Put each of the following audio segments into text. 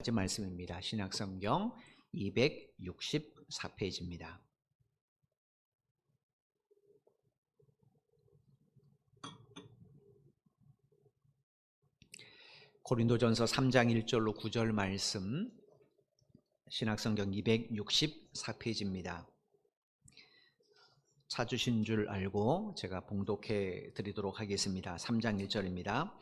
말씀입니다. 신약성경 264페이지입니다. 고린도전서 3장 1절로 9절 말씀, 신약성경 264페이지입니다. 찾으신 줄 알고 제가 봉독해 드리도록 하겠습니다. 3장 1절입니다.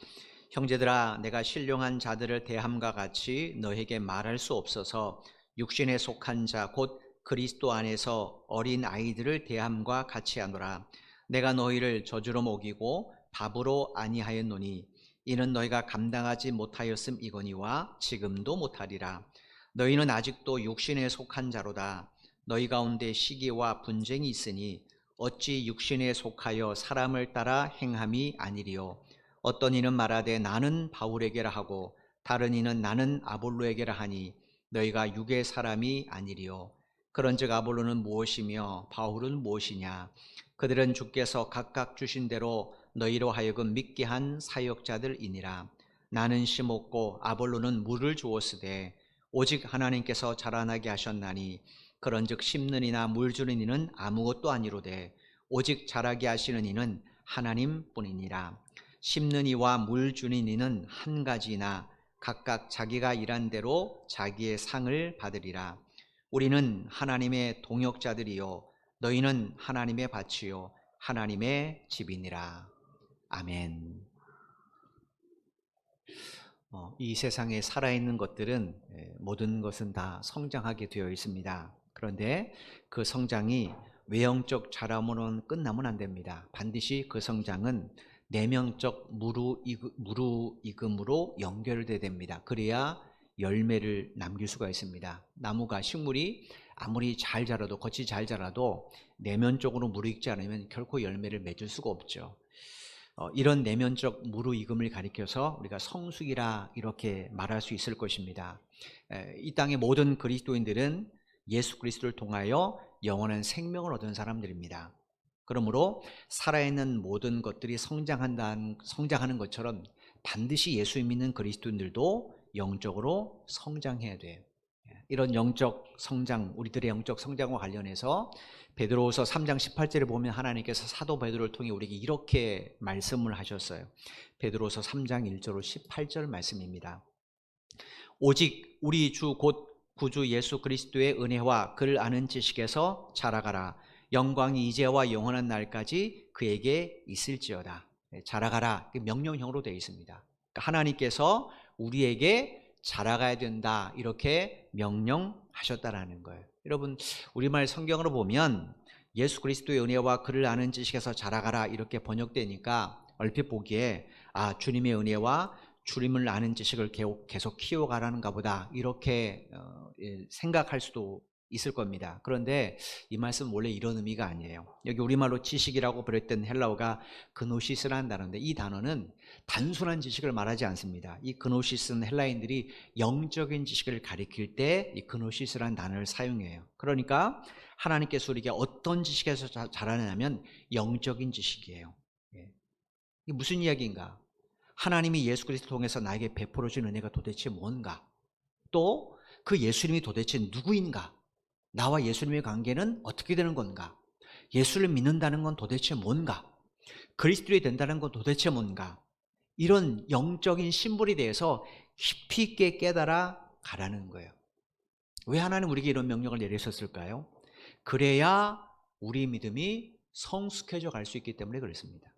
형제들아, 내가 신령한 자들을 대함과 같이 너에게 말할 수 없어서 육신에 속한 자 곧 그리스도 안에서 어린 아이들을 대함과 같이 하노라. 내가 너희를 저주로 먹이고 밥으로 아니하였노니 이는 너희가 감당하지 못하였음이거니와 지금도 못하리라. 너희는 아직도 육신에 속한 자로다. 너희 가운데 시기와 분쟁이 있으니 어찌 육신에 속하여 사람을 따라 행함이 아니리요. 어떤 이는 말하되 나는 바울에게라 하고 다른 이는 나는 아볼로에게라 하니 너희가 육의 사람이 아니리요. 그런즉 아볼로는 무엇이며 바울은 무엇이냐? 그들은 주께서 각각 주신 대로 너희로 하여금 믿게 한 사역자들이니라. 나는 심었고 아볼로는 물을 주었으되 오직 하나님께서 자라나게 하셨나니 그런즉 심는 이나 물 주는 이는 아무것도 아니로되 오직 자라게 하시는 이는 하나님뿐이니라. 심는 이와 물 주는 이는 한 가지나 각각 자기가 일한 대로 자기의 상을 받으리라. 우리는 하나님의 동역자들이요 너희는 하나님의 밭이요 하나님의 집이니라. 아멘. 이 세상에 살아있는 것들은 모든 것은 다 성장하게 되어 있습니다. 그런데 그 성장이 외형적 자라므로는 끝나면 안 됩니다. 반드시 그 성장은 내면적 무르익음으로 연결되어야 됩니다. 그래야 열매를 남길 수가 있습니다. 나무가, 식물이 아무리 잘 자라도, 겉이 잘 자라도 내면적으로 무르익지 않으면 결코 열매를 맺을 수가 없죠. 이런 내면적 무르익음을 가리켜서 우리가 성숙이라 이렇게 말할 수 있을 것입니다. 이 땅의 모든 그리스도인들은 예수 그리스도를 통하여 영원한 생명을 얻은 사람들입니다. 그러므로 살아있는 모든 것들이 성장하는 것처럼 반드시 예수 믿는 그리스도인들도 영적으로 성장해야 돼요. 이런 영적 성장, 우리들의 영적 성장과 관련해서 베드로후서 3장 18절에 보면 하나님께서 사도 베드로를 통해 우리에게 이렇게 말씀을 하셨어요. 베드로후서 3장 1절로 18절 말씀입니다. 오직 우리 주 곧 구주 예수 그리스도의 은혜와 그를 아는 지식에서 자라가라. 영광이 이제와 영원한 날까지 그에게 있을지어다. 자라가라, 명령형으로 되어 있습니다. 그러니까 하나님께서 우리에게 자라가야 된다 이렇게 명령하셨다라는 거예요. 여러분, 우리말 성경으로 보면 예수 그리스도의 은혜와 그를 아는 지식에서 자라가라 이렇게 번역되니까 얼핏 보기에 주님의 은혜와 주님을 아는 지식을 계속 키워가라는가 보다 이렇게 생각할 수도 있을 겁니다. 그런데 이 말씀은 원래 이런 의미가 아니에요. 여기 우리말로 지식이라고 부르던 헬라어가 그노시스라는 단어인데 이 단어는 단순한 지식을 말하지 않습니다. 이 그노시스는 헬라인들이 영적인 지식을 가리킬 때 이 그노시스라는 단어를 사용해요. 그러니까 하나님께서 우리에게 어떤 지식에서 자라느냐면 영적인 지식이에요. 이게 무슨 이야기인가? 하나님이 예수 그리스도를 통해서 나에게 베풀어 준 은혜가 도대체 뭔가? 또 그 예수님이 도대체 누구인가? 나와 예수님의 관계는 어떻게 되는 건가? 예수를 믿는다는 건 도대체 뭔가? 그리스도인이 된다는 건 도대체 뭔가? 이런 영적인 신분에 대해서 깊이 있게 깨달아 가라는 거예요. 왜 하나님 우리에게 이런 명령을 내리셨을까요? 그래야 우리 믿음이 성숙해져 갈 수 있기 때문에 그렇습니다.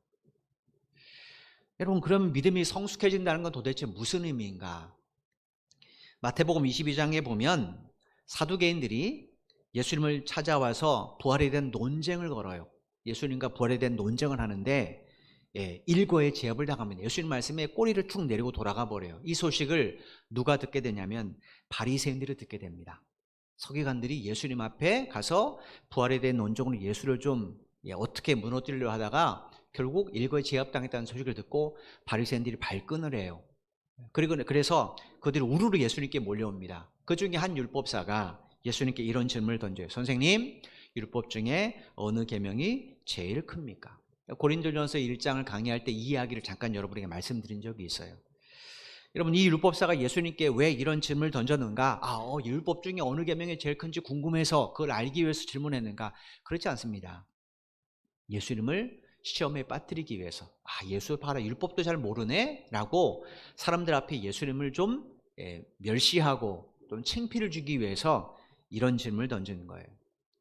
여러분, 그럼 믿음이 성숙해진다는 건 도대체 무슨 의미인가? 마태복음 22장에 보면 사두개인들이 예수님을 찾아와서 부활에 대한 논쟁을 걸어요. 예수님과 부활에 대한 논쟁을 하는데 일거에 제압을 당합니다. 예수님 말씀에 꼬리를 쭉 내리고 돌아가 버려요. 이 소식을 누가 듣게 되냐면 바리새인들이 듣게 됩니다. 서기관들이 예수님 앞에 가서 부활에 대한 논쟁으로 예수를 좀 어떻게 무너뜨리려 하다가 결국 일거에 제압당했다는 소식을 듣고 바리새인들이 발끈을 해요. 그래서 그들이 우르르 예수님께 몰려옵니다. 그 중에 한 율법사가 예수님께 이런 질문을 던져요. 선생님, 율법 중에 어느 계명이 제일 큽니까? 고린도전서 1장을 강의할 때 이 이야기를 잠깐 여러분에게 말씀드린 적이 있어요. 여러분, 이 율법사가 예수님께 왜 이런 질문을 던졌는가? 율법 중에 어느 계명이 제일 큰지 궁금해서 그걸 알기 위해서 질문했는가? 그렇지 않습니다. 예수님을 시험에 빠뜨리기 위해서, 예수 봐라, 율법도 잘 모르네? 라고 사람들 앞에 예수님을 좀 멸시하고 좀 창피를 주기 위해서 이런 질문을 던지는 거예요.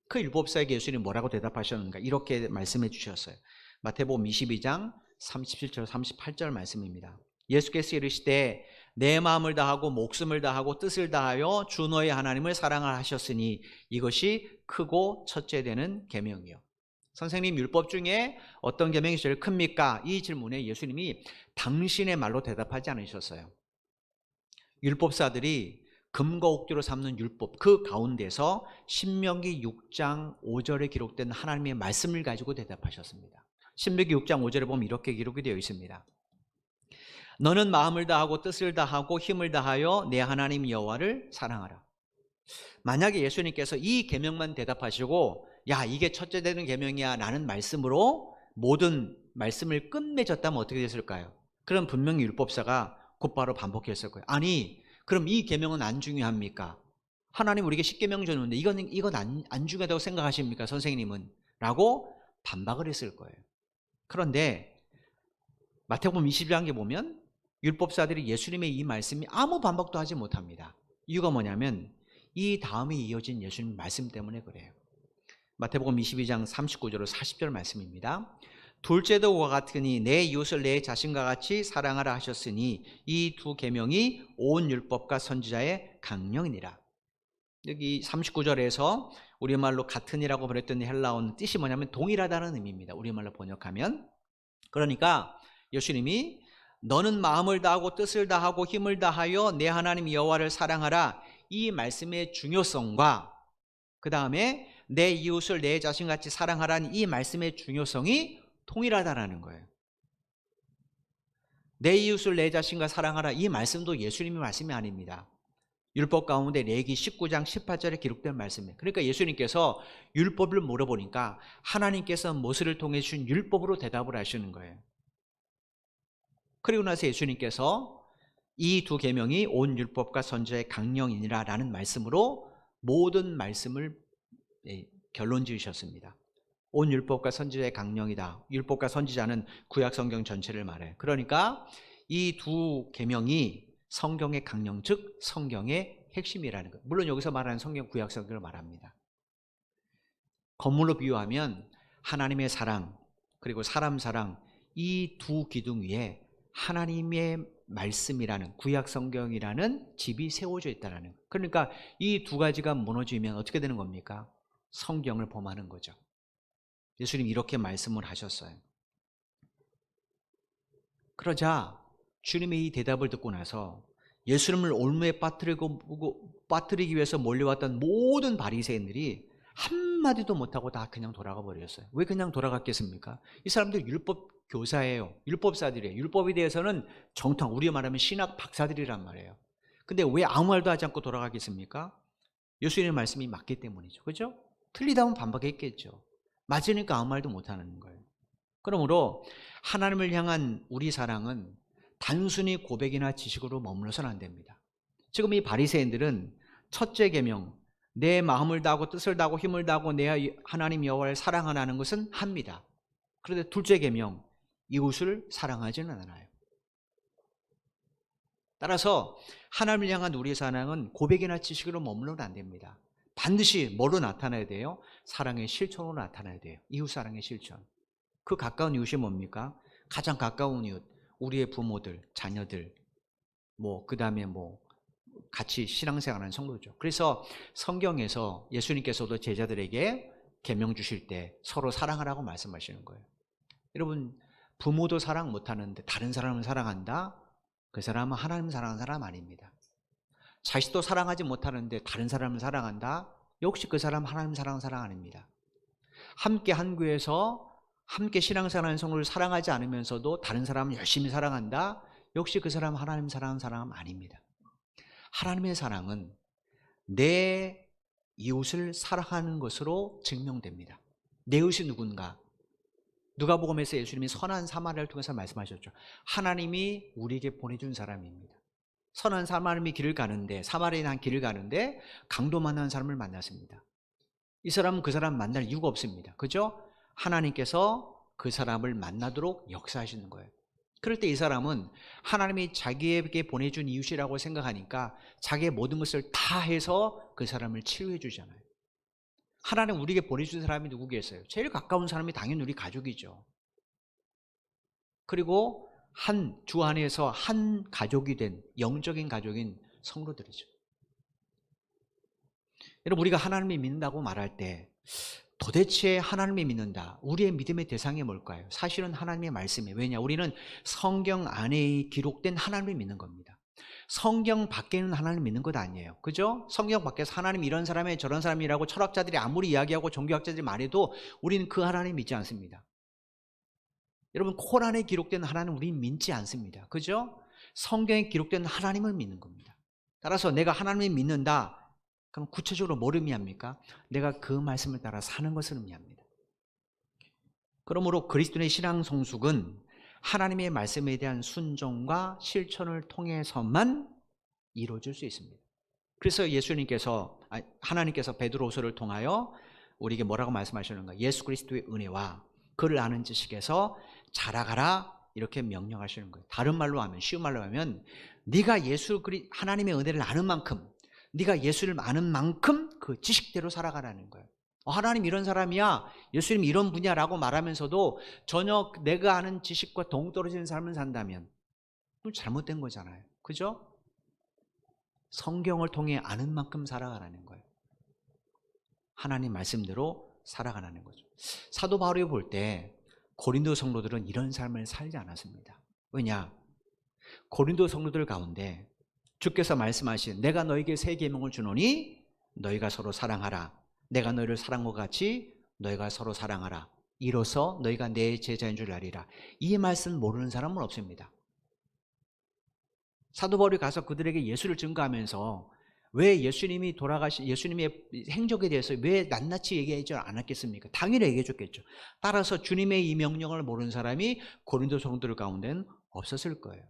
그 율법사에게 예수님이 뭐라고 대답하셨는가? 이렇게 말씀해 주셨어요. 마태복음 22장 37절 38절 말씀입니다. 예수께서 이르시되 내 마음을 다하고 목숨을 다하고 뜻을 다하여 주 너의 하나님을 사랑하라 하셨으니 이것이 크고 첫째 되는 계명이요. 선생님, 율법 중에 어떤 계명이 제일 큽니까? 이 질문에 예수님이 당신의 말로 대답하지 않으셨어요. 율법사들이 금과 옥조로 삼는 율법, 그 가운데서 신명기 6장 5절에 기록된 하나님의 말씀을 가지고 대답하셨습니다. 신명기 6장 5절에 보면 이렇게 기록이 되어 있습니다. 너는 마음을 다하고 뜻을 다하고 힘을 다하여 내 하나님 여호와를 사랑하라. 만약에 예수님께서 이 계명만 대답하시고 이게 첫째 되는 계명이야 라는 말씀으로 모든 말씀을 끝맺었다면 어떻게 됐을까요? 그럼 분명히 율법사가 곧바로 반복했을 거예요. 아니, 그럼 이 계명은 안 중요합니까? 하나님 우리에게 10계명 줬는데 이건 안 중요하다고 생각하십니까, 선생님은? 라고 반박을 했을 거예요. 그런데 마태복음 22장에 보면 율법사들이 예수님의 이 말씀이 아무 반박도 하지 못합니다. 이유가 뭐냐면 이 다음에 이어진 예수님 말씀 때문에 그래요. 마태복음 22장 39절 40절 말씀입니다. 둘째도 그와 같으니 내 이웃을 내 자신과 같이 사랑하라 하셨으니 이 두 계명이 온 율법과 선지자의 강령이니라. 여기 39절에서 우리말로 같으니라고 그랬던 헬라어는 뜻이 뭐냐면 동일하다는 의미입니다. 우리말로 번역하면. 그러니까 예수님이 너는 마음을 다하고 뜻을 다하고 힘을 다하여 내 하나님 여호와를 사랑하라, 이 말씀의 중요성과 그 다음에 내 이웃을 내 자신같이 사랑하라는 이 말씀의 중요성이 통일하다라는 거예요. 내 이웃을 내 자신과 사랑하라, 이 말씀도 예수님의 말씀이 아닙니다. 율법 가운데 레위기 19장 18절에 기록된 말씀이에요. 그러니까 예수님께서 율법을 물어보니까 하나님께서 모세를 통해 주신 율법으로 대답을 하시는 거예요. 그리고 나서 예수님께서 이 두 계명이 온 율법과 선지자의 강령이니라 라는 말씀으로 모든 말씀을 결론 지으셨습니다. 온 율법과 선지자의 강령이다. 율법과 선지자는 구약 성경 전체를 말해요. 그러니까 이 두 계명이 성경의 강령, 즉 성경의 핵심이라는 것. 물론 여기서 말하는 성경 구약 성경을 말합니다. 건물로 비유하면 하나님의 사랑 그리고 사람 사랑, 이 두 기둥 위에 하나님의 말씀이라는 구약 성경이라는 집이 세워져 있다는 것. 그러니까 이 두 가지가 무너지면 어떻게 되는 겁니까? 성경을 범하는 거죠. 예수님이 이렇게 말씀을 하셨어요. 그러자 주님의 이 대답을 듣고 나서 예수님을 올무에 빠뜨리기 위해서 몰려왔던 모든 바리새인들이 한마디도 못하고 다 그냥 돌아가 버렸어요. 왜 그냥 돌아갔겠습니까? 이 사람들 율법 교사예요. 율법사들이에요. 율법에 대해서는 정통, 우리 말하면 신학 박사들이란 말이에요. 근데 왜 아무 말도 하지 않고 돌아가겠습니까? 예수님의 말씀이 맞기 때문이죠. 그죠? 틀리다면 반박했겠죠. 맞으니까 아무 말도 못하는 거예요. 그러므로 하나님을 향한 우리 사랑은 단순히 고백이나 지식으로 머물러서는 안 됩니다. 지금 이 바리새인들은 첫째 계명, 내 마음을 다하고 뜻을 다하고 힘을 다하고 내 하나님 여호와를 사랑하라는 것은 합니다. 그런데 둘째 계명, 이웃을 사랑하지는 않아요. 따라서 하나님을 향한 우리의 사랑은 고백이나 지식으로 머물러는 안 됩니다. 반드시 뭐로 나타나야 돼요? 사랑의 실천으로 나타나야 돼요. 이웃 사랑의 실천. 그 가까운 이웃이 뭡니까? 가장 가까운 이웃, 우리의 부모들, 자녀들, 그 다음에 같이 신앙생활하는 성도죠. 그래서 성경에서 예수님께서도 제자들에게 계명 주실 때 서로 사랑하라고 말씀하시는 거예요. 여러분, 부모도 사랑 못하는데 다른 사람을 사랑한다? 그 사람은 하나님 사랑하는 사람 아닙니다. 자식도 사랑하지 못하는데 다른 사람을 사랑한다? 역시 그 사람 하나님 사랑하는 사람 아닙니다. 함께 한 교회에서 함께 신앙생활하는 성도를 사랑하지 않으면서도 다른 사람을 열심히 사랑한다? 역시 그 사람 하나님 사랑하는 사람 아닙니다. 하나님의 사랑은 내 이웃을 사랑하는 것으로 증명됩니다. 내 이웃이 누군가? 누가복음에서 예수님이 선한 사마리아를 통해서 말씀하셨죠. 하나님이 우리에게 보내준 사람입니다. 선한 사마리아 길을 가는데, 사마리아인 길을 가는데 강도 만나는 사람을 만났습니다. 이 사람은 그 사람 만날 이유가 없습니다. 그죠? 하나님께서 그 사람을 만나도록 역사하시는 거예요. 그럴 때 이 사람은 하나님이 자기에게 보내준 이웃이라고 생각하니까 자기의 모든 것을 다 해서 그 사람을 치유해 주잖아요. 하나님 우리에게 보내준 사람이 누구겠어요? 제일 가까운 사람이 당연히 우리 가족이죠. 그리고 주 안에서 한 가족이 된 영적인 가족인 성도들이죠. 여러분, 우리가 하나님을 믿는다고 말할 때 도대체 하나님을 믿는다, 우리의 믿음의 대상이 뭘까요? 사실은 하나님의 말씀이에요. 왜냐? 우리는 성경 안에 기록된 하나님을 믿는 겁니다. 성경 밖에는 하나님을 믿는 것 아니에요. 그죠? 성경 밖에서 하나님 이런 사람이 저런 사람이라고 철학자들이 아무리 이야기하고 종교학자들이 말해도 우리는 그 하나님 믿지 않습니다. 여러분, 코란에 기록된 하나님 우리는 믿지 않습니다. 그죠? 성경에 기록된 하나님을 믿는 겁니다. 따라서 내가 하나님을 믿는다, 그럼 구체적으로 뭘 의미합니까? 내가 그 말씀을 따라 사는 것을 의미합니다. 그러므로 그리스도인의 신앙 성숙은 하나님의 말씀에 대한 순종과 실천을 통해서만 이루어질 수 있습니다. 그래서 하나님께서 베드로후서를 통하여 우리에게 뭐라고 말씀하시는가? 예수 그리스도의 은혜와 그를 아는 지식에서 자라가라, 이렇게 명령하시는 거예요. 다른 말로 하면, 쉬운 말로 하면, 네가 하나님의 은혜를 아는 만큼, 네가 예수를 아는 만큼 그 지식대로 살아가라는 거예요. 하나님 이런 사람이야, 예수님 이런 분야라고 말하면서도 전혀 내가 아는 지식과 동떨어지는 삶을 산다면 그건 잘못된 거잖아요. 그죠? 성경을 통해 아는 만큼 살아가라는 거예요. 하나님 말씀대로 살아가라는 거죠. 사도 바울이 볼 때 고린도 성도들은 이런 삶을 살지 않았습니다. 왜냐? 고린도 성도들 가운데 주께서 말씀하신 내가 너에게 새 계명을 주노니 너희가 서로 사랑하라. 내가 너희를 사랑한 것 같이 너희가 서로 사랑하라. 이로써 너희가 내 제자인 줄 알리라. 이 말씀 모르는 사람은 없습니다. 사도 바울이 가서 그들에게 예수를 증거하면서 왜 예수님의 행적에 대해서 왜 낱낱이 얘기하지 않았겠습니까? 당연히 얘기해 줬겠죠. 따라서 주님의 이 명령을 모르는 사람이 고린도 성도들 가운데는 없었을 거예요.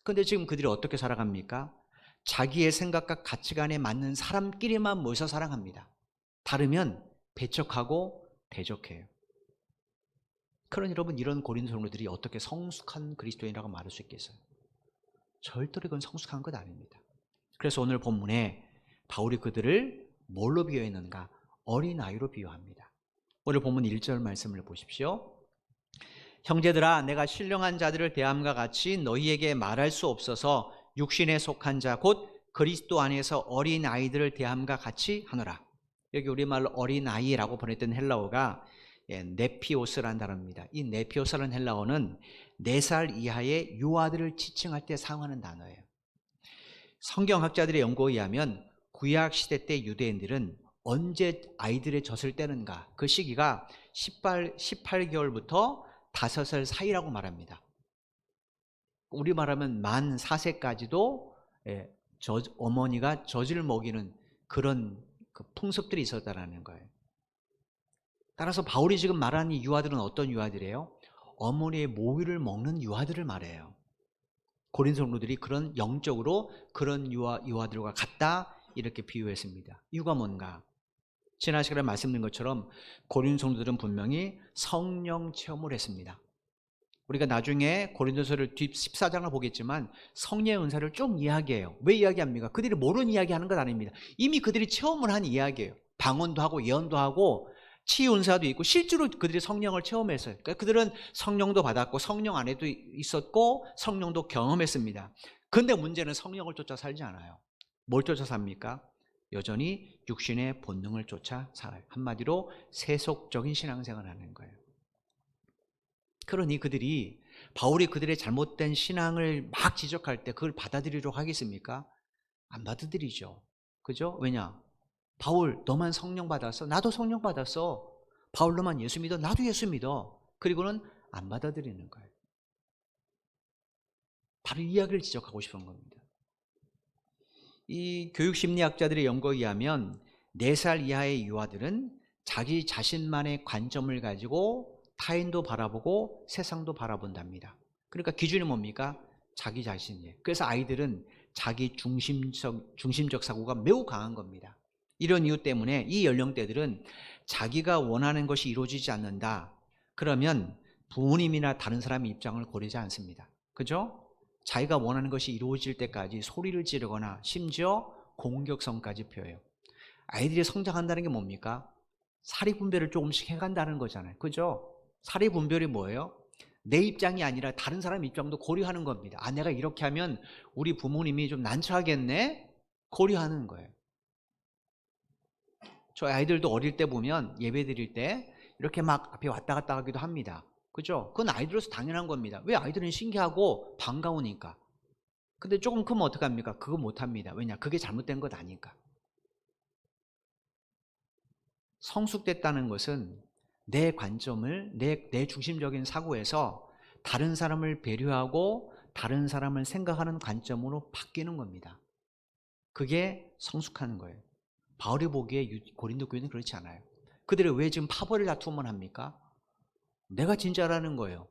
그런데 지금 그들이 어떻게 살아갑니까? 자기의 생각과 가치관에 맞는 사람끼리만 모여서 사랑합니다. 다르면 배척하고 대적해요. 그러니 여러분, 이런 고린도 성도들이 어떻게 성숙한 그리스도인이라고 말할 수 있겠어요? 절대로 이건 성숙한 것 아닙니다. 그래서 오늘 본문에 바울이 그들을 뭘로 비유했는가? 어린아이로 비유합니다. 오늘 본문 1절 말씀을 보십시오. 형제들아, 내가 신령한 자들을 대함과 같이 너희에게 말할 수 없어서 육신에 속한 자 곧 그리스도 안에서 어린아이들을 대함과 같이 하노라. 여기 우리말로 어린아이라고 번역된 헬라어가 네피오스라는 단어입니다. 이 네피오스라는 헬라어는 4살 이하의 유아들을 지칭할 때 사용하는 단어예요. 성경학자들의 연구에 의하면 구약 시대 때 유대인들은 언제 아이들의 젖을 떼는가? 그 시기가 18개월부터 5살 사이라고 말합니다. 우리 말하면 만 4세까지도 어머니가 젖을 먹이는 그런 풍습들이 있었다는 거예요. 따라서 바울이 지금 말하는 이 유아들은 어떤 유아들이에요? 어머니의 모유를 먹는 유아들을 말해요. 고린도 성도들이 그런 영적으로 그런 유아들과 같다, 이렇게 비유했습니다. 이유가 뭔가? 지난 시간에 말씀드린 것처럼 고린도 성도들은 분명히 성령 체험을 했습니다. 우리가 나중에 고린도서를 뒷 14장을 보겠지만 성령의 은사를 쭉 이야기해요. 왜 이야기합니까? 그들이 모르는 이야기하는 건 아닙니다. 이미 그들이 체험을 한 이야기예요. 방언도 하고 예언도 하고 치유 은사도 있고 실제로 그들이 성령을 체험했어요. 그러니까 그들은 성령도 받았고 성령 안에도 있었고 성령도 경험했습니다. 그런데 문제는 성령을 쫓아 살지 않아요. 뭘 쫓아 삽니까? 여전히 육신의 본능을 쫓아 살아요. 한마디로 세속적인 신앙생활을 하는 거예요. 그러니 바울이 그들의 잘못된 신앙을 막 지적할 때 그걸 받아들이려고 하겠습니까? 안 받아들이죠. 그죠? 왜냐? 바울, 너만 성령 받았어? 나도 성령 받았어. 바울, 너만 예수 믿어? 나도 예수 믿어. 그리고는 안 받아들이는 거예요. 바로 이 이야기를 지적하고 싶은 겁니다. 이 교육심리학자들의 연구에 의하면 4살 이하의 유아들은 자기 자신만의 관점을 가지고 타인도 바라보고 세상도 바라본답니다. 그러니까 기준이 뭡니까? 자기 자신이에요. 그래서 아이들은 자기 중심적 사고가 매우 강한 겁니다. 이런 이유 때문에 이 연령대들은 자기가 원하는 것이 이루어지지 않는다. 그러면 부모님이나 다른 사람의 입장을 고려하지 않습니다. 그죠? 자기가 원하는 것이 이루어질 때까지 소리를 지르거나 심지어 공격성까지 표해요. 아이들이 성장한다는 게 뭡니까? 사리분별을 조금씩 해간다는 거잖아요. 그죠? 사리분별이 뭐예요? 내 입장이 아니라 다른 사람 입장도 고려하는 겁니다. 아, 내가 이렇게 하면 우리 부모님이 좀 난처하겠네? 고려하는 거예요. 저 아이들도 어릴 때 보면 예배 드릴 때 이렇게 막 앞에 왔다 갔다 하기도 합니다. 그죠? 그건 아이들로서 당연한 겁니다. 왜? 아이들은 신기하고 반가우니까. 근데 조금 크면 어떡합니까? 그거 못합니다. 왜냐? 그게 잘못된 것 아니까. 성숙됐다는 것은 내 관점을, 내 중심적인 사고에서 다른 사람을 배려하고 다른 사람을 생각하는 관점으로 바뀌는 겁니다. 그게 성숙하는 거예요. 바울이 보기에 고린도 교회는 그렇지 않아요. 그들이 왜 지금 파벌을 다투면 합니까? 내가 진짜라는 거예요.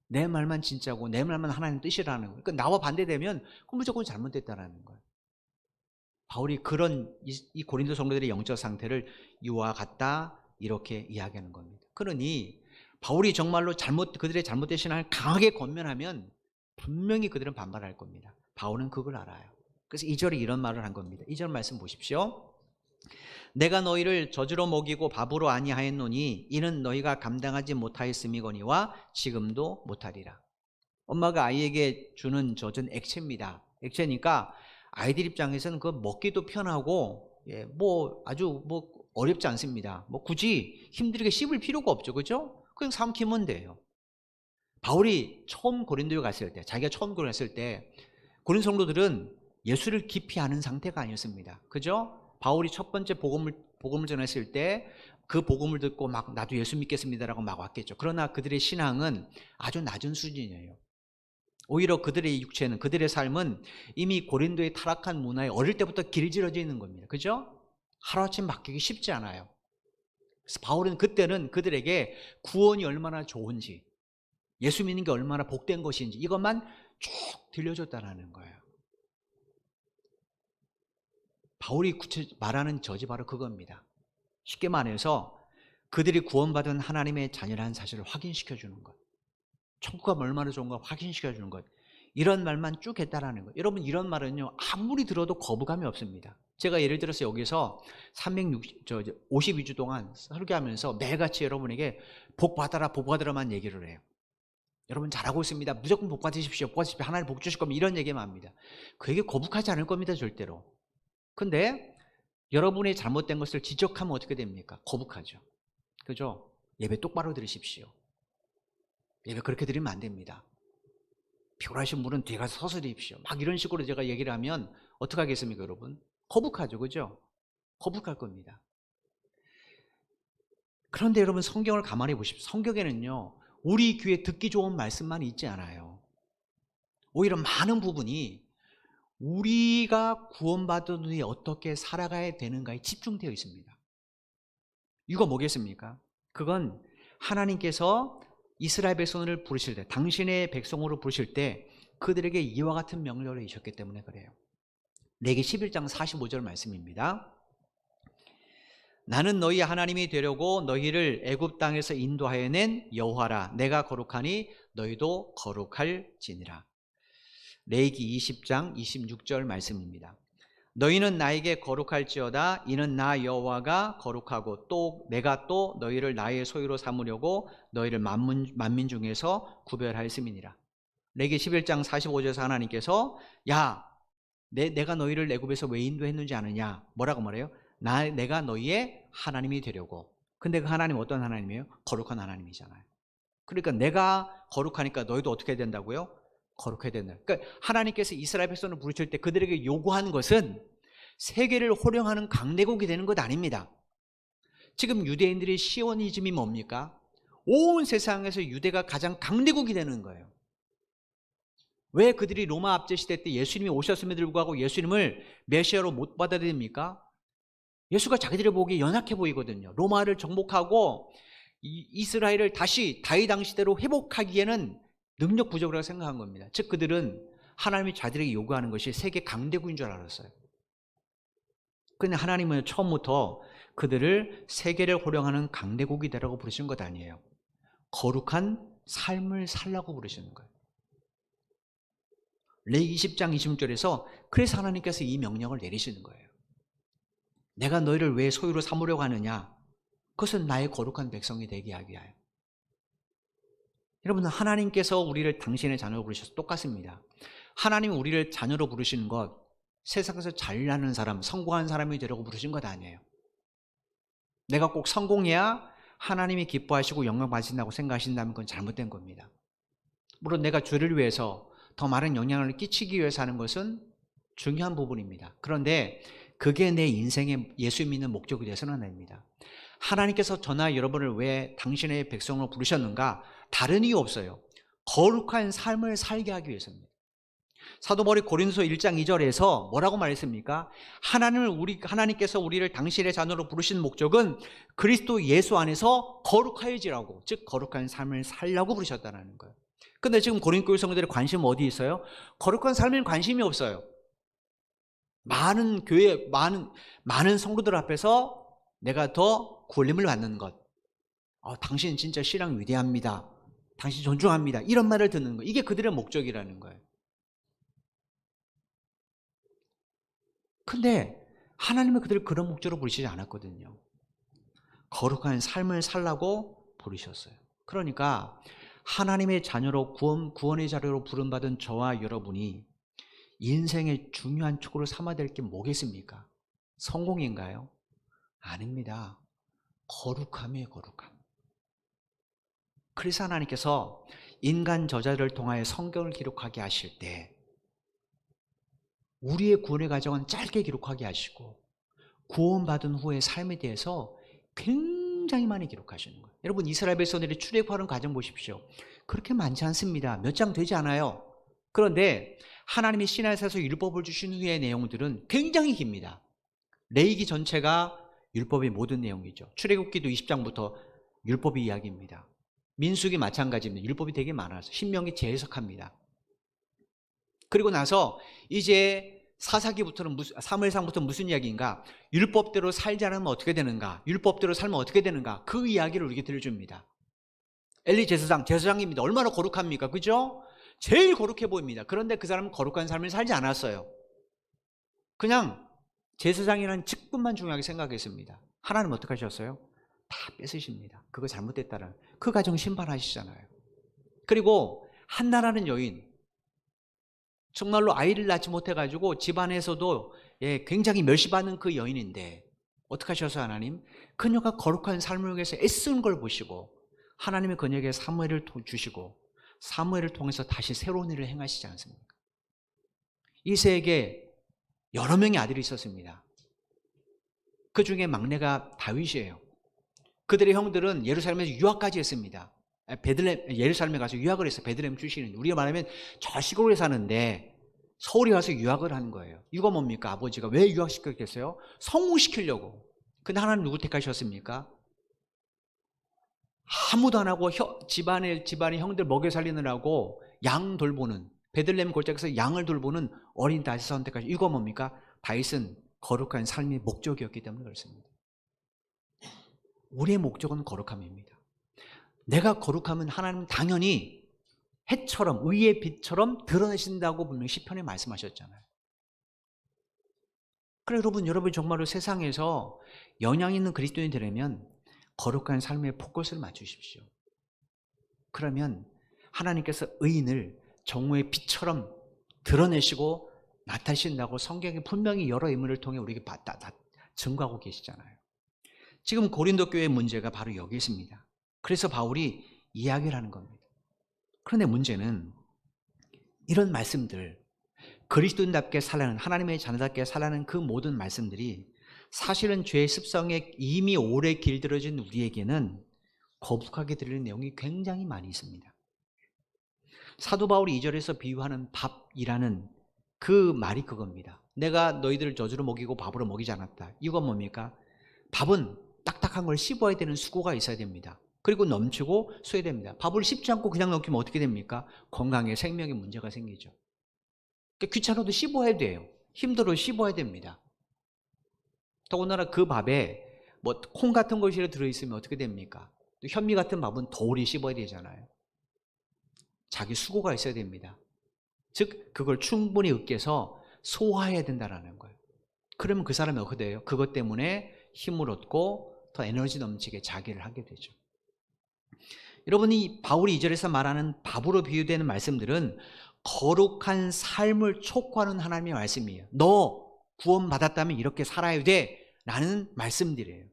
내 말만 진짜고 내 말만 하나님 뜻이라는 거예요. 그러니까 나와 반대되면 그건 무조건 잘못됐다라는 거예요. 바울이 그런 이 고린도 성도들의 영적 상태를 이와 같다 이렇게 이야기하는 겁니다. 그러니 바울이 정말로 그들의 잘못된 신앙을 강하게 권면하면 분명히 그들은 반발할 겁니다. 바울은 그걸 알아요. 그래서 2절에 이런 말을 한 겁니다. 2절 말씀 보십시오. 내가 너희를 젖으로 먹이고 밥으로 아니하였노니 이는 너희가 감당하지 못하였음이거니와 지금도 못하리라. 엄마가 아이에게 주는 젖은 액체입니다. 액체니까 아이들 입장에서는 그거 먹기도 편하고 아주 어렵지 않습니다. 굳이 힘들게 씹을 필요가 없죠. 그죠? 그냥 삼키면 돼요. 바울이 처음 고린도에 갔을 때, 자기가 처음 고린도에 갔을 때 고린 성도들은 예수를 깊이 아는 상태가 아니었습니다. 그죠? 바울이 첫 번째 복음을 전했을 때 그 복음을 듣고 막 나도 예수 믿겠습니다라고 막 왔겠죠. 그러나 그들의 신앙은 아주 낮은 수준이에요. 오히려 그들의 육체는, 그들의 삶은 이미 고린도의 타락한 문화에 어릴 때부터 길들여져 있는 겁니다. 그죠? 하루아침 바뀌기 쉽지 않아요. 그래서 바울은 그때는 그들에게 구원이 얼마나 좋은지, 예수 믿는 게 얼마나 복된 것인지 이것만 쭉 들려줬다는 거예요. 바울이 말하는 젖이 바로 그겁니다. 쉽게 말해서 그들이 구원받은 하나님의 자녀라는 사실을 확인시켜주는 것, 천국가 얼마나 좋은가 확인시켜주는 것, 이런 말만 쭉 했다라는 것. 여러분, 이런 말은요 아무리 들어도 거부감이 없습니다. 제가 예를 들어서 여기서 52주 동안 설교하면서 매일같이 여러분에게 복 받아라만 얘기를 해요. 여러분 잘하고 있습니다. 무조건 복 받으십시오. 하나님 복 주실 겁니다. 이런 얘기만 합니다. 그에게 거북하지 않을 겁니다. 절대로. 근데 여러분의 잘못된 것을 지적하면 어떻게 됩니까? 거북하죠. 그죠? 예배 똑바로 드리십시오. 예배 그렇게 드리면 안 됩니다. 피곤하신 분은 뒤에 가서 서서 드십시오. 막 이런 식으로 제가 얘기를 하면 어떻게 하겠습니까, 여러분? 거북하죠. 그죠? 거북할 겁니다. 그런데 여러분 성경을 가만히 보십시오. 성경에는요 우리 귀에 듣기 좋은 말씀만 있지 않아요. 오히려 많은 부분이 우리가 구원받은 후에 어떻게 살아가야 되는가에 집중되어 있습니다. 이거 뭐겠습니까? 그건 하나님께서 이스라엘 백성을 부르실 때, 당신의 백성으로 부르실 때 그들에게 이와 같은 명령을 주셨기 때문에 그래요. 레위기 11장 45절 말씀입니다. 나는 너희 하나님이 되려고 너희를 애굽 땅에서 인도하여 낸 여호와라. 내가 거룩하니 너희도 거룩할지니라. 레위기 20장 26절 말씀입니다. 너희는 나에게 거룩할지어다. 이는 나 여호와가 거룩하고 또 내가 또 너희를 나의 소유로 삼으려고 너희를 만민 중에서 구별하였음이니라. 레위기 11장 45절에서 하나님께서 내가 너희를 애굽에서 왜 인도했는지 아느냐? 뭐라고 말해요? 내가 너희의 하나님이 되려고. 근데 그 하나님은 어떤 하나님이에요? 거룩한 하나님이잖아요. 그러니까 내가 거룩하니까 너희도 어떻게 해야 된다고요? 거룩해야 된다. 그러니까 하나님께서 이스라엘 백성을 부르실 때 그들에게 요구하는 것은 세계를 호령하는 강대국이 되는 것 아닙니다. 지금 유대인들의 시오니즘이 뭡니까? 온 세상에서 유대가 가장 강대국이 되는 거예요. 왜 그들이 로마 압제 시대 때 예수님이 오셨음에도 불구하고 예수님을 메시아로 못 받아들입니까? 예수가 자기들의 보기에 연약해 보이거든요. 로마를 정복하고 이스라엘을 다시 다윗 당시대로 회복하기에는 능력 부족이라고 생각한 겁니다. 즉 그들은 하나님이 자들에게 요구하는 것이 세계 강대국인 줄 알았어요. 그런데 하나님은 처음부터 그들을 세계를 호령하는 강대국이 되라고 부르신 것 아니에요. 거룩한 삶을 살라고 부르시는 거예요. 레위기 10장 26절에서 그래서 하나님께서 이 명령을 내리시는 거예요. 내가 너희를 왜 소유로 삼으려고 하느냐? 그것은 나의 거룩한 백성이 되게 하기 위하여. 여러분, 하나님께서 우리를 당신의 자녀로 부르셔서 똑같습니다. 하나님이 우리를 자녀로 부르시는 것, 세상에서 잘나는 사람, 성공한 사람이 되려고 부르신 것 아니에요. 내가 꼭 성공해야 하나님이 기뻐하시고 영광 받으신다고 생각하신다면 그건 잘못된 겁니다. 물론 내가 주를 위해서 더 많은 영향을 끼치기 위해서 하는 것은 중요한 부분입니다. 그런데 그게 내 인생에 예수 믿는 목적이 되어서는 안 됩니다. 하나님께서 저나 여러분을 왜 당신의 백성으로 부르셨는가? 다른 이유 없어요. 거룩한 삶을 살게 하기 위해서입니다. 사도 바울이 고린도서 1장 2절에서 뭐라고 말했습니까? 하나님께서 우리를 당신의 자녀로 부르신 목적은 그리스도 예수 안에서 거룩하여지라고, 즉 거룩한 삶을 살라고 부르셨다는 거예요. 근데 지금 고린도 교회 성도들의 관심은 어디 있어요? 거룩한 삶에는 관심이 없어요. 많은 교회, 많은 성도들 앞에서 내가 더 구원림을 받는 것, 당신 진짜 신앙 위대합니다, 당신 존중합니다, 이런 말을 듣는 거, 이게 그들의 목적이라는 거예요. 근데 하나님은 그들을 그런 목적으로 부르시지 않았거든요. 거룩한 삶을 살라고 부르셨어요. 그러니까 하나님의 자녀로 구원의 자녀로 부름받은 저와 여러분이 인생의 중요한 축으로 삼아야 될 게 뭐겠습니까? 성공인가요? 아닙니다. 거룩함이에요, 거룩함. 그래서 하나님께서 인간 저자를 통하여 성경을 기록하게 하실 때 우리의 구원의 과정은 짧게 기록하게 하시고 구원받은 후의 삶에 대해서 굉장히 많이 기록하시는 거예요. 여러분, 이스라엘 백성들이 출애굽하는 과정 보십시오. 그렇게 많지 않습니다. 몇 장 되지 않아요. 그런데 하나님이 시내에서 율법을 주신 후의 내용들은 굉장히 깁니다. 레위기 전체가 율법의 모든 내용이죠. 출애굽기도 20장부터 율법의 이야기입니다. 민수기 마찬가지입니다. 율법이 되게 많아서 신명기 재해석합니다. 그리고 나서 이제 사사기부터는 사무엘상부터 무슨 이야기인가? 율법대로 살지 않으면 어떻게 되는가? 율법대로 살면 어떻게 되는가? 그 이야기를 우리에게 들려줍니다. 엘리 제사장입니다. 얼마나 거룩합니까? 그죠? 제일 거룩해 보입니다. 그런데 그 사람은 거룩한 삶을 살지 않았어요. 그냥 제사장이라는 직분만 중요하게 생각했습니다. 하나님은 어떻게 하셨어요? 다 뺏으십니다. 그거 잘못됐다는 그 가정 심판하시잖아요. 그리고 한나라는 여인, 정말로 아이를 낳지 못해가지고 집안에서도 굉장히 멸시받는 그 여인인데 어떻게 하셔서 하나님? 그녀가 거룩한 삶을 위해서 애쓰는 걸 보시고 하나님의 그녀에게 사무엘을 주시고 사무엘을 통해서 다시 새로운 일을 행하시지 않습니까? 이새에게 여러 명의 아들이 있었습니다. 그 중에 막내가 다윗이에요. 그들의 형들은 예루살렘에서 유학까지 했습니다. 예루살렘에 가서 유학을 했어요. 베들레헴 출신은. 우리가 말하면 저 시골에 사는데 서울에 와서 유학을 하는 거예요. 이거 뭡니까? 아버지가 왜 유학시켰겠어요? 성공시키려고. 근데 하나님 누구 택하셨습니까? 아무도 안 하고 집안의 형들 먹여 살리느라고 양 돌보는, 베들레헴 골짜기에서 양을 돌보는 어린 다윗을 선택하셨어요. 이거 뭡니까? 다윗은 거룩한 삶의 목적이었기 때문에 그렇습니다. 우리의 목적은 거룩함입니다. 내가 거룩하면 하나님은 당연히 해처럼, 의의 빛처럼 드러내신다고 분명히 시편에 말씀하셨잖아요. 그래 여러분 정말로 세상에서 영향 있는 그리스도인이 되려면 거룩한 삶에 포커스를 맞추십시오. 그러면 하나님께서 의인을 정오의 빛처럼 드러내시고 나타내신다고 성경에 분명히 여러 인물을 통해 우리에게 증거하고 계시잖아요. 지금 고린도 교회의 문제가 바로 여기 있습니다. 그래서 바울이 이야기를 하는 겁니다. 그런데 문제는 이런 말씀들, 그리스도인답게 살라는, 하나님의 자녀답게 살라는 그 모든 말씀들이 사실은 죄의 습성에 이미 오래 길들여진 우리에게는 거북하게 들리는 내용이 굉장히 많이 있습니다. 사도 바울이 2절에서 비유하는 밥이라는 그 말이 그겁니다. 내가 너희들을 저주로 먹이고 밥으로 먹이지 않았다. 이건 뭡니까? 밥은 딱딱한 걸 씹어야 되는 수고가 있어야 됩니다. 그리고 넘치고 쏘야 됩니다. 밥을 씹지 않고 그냥 넘기면 어떻게 됩니까? 건강에 생명에 문제가 생기죠. 그러니까 귀찮아도 씹어야 돼요. 힘들어도 씹어야 됩니다. 더군다나 그 밥에 뭐 콩 같은 것이 들어있으면 어떻게 됩니까? 또 현미 같은 밥은 더 오래 씹어야 되잖아요. 자기 수고가 있어야 됩니다. 즉 그걸 충분히 으깨서 소화해야 된다는 거예요. 그러면 그 사람이 어떻게 돼요? 그것 때문에 힘을 얻고 더 에너지 넘치게 자기를 하게 되죠. 여러분이 바울이 2절에서 말하는 밥으로 비유되는 말씀들은 거룩한 삶을 촉구하는 하나님의 말씀이에요. 너 구원받았다면 이렇게 살아야 돼 라는 말씀들이에요.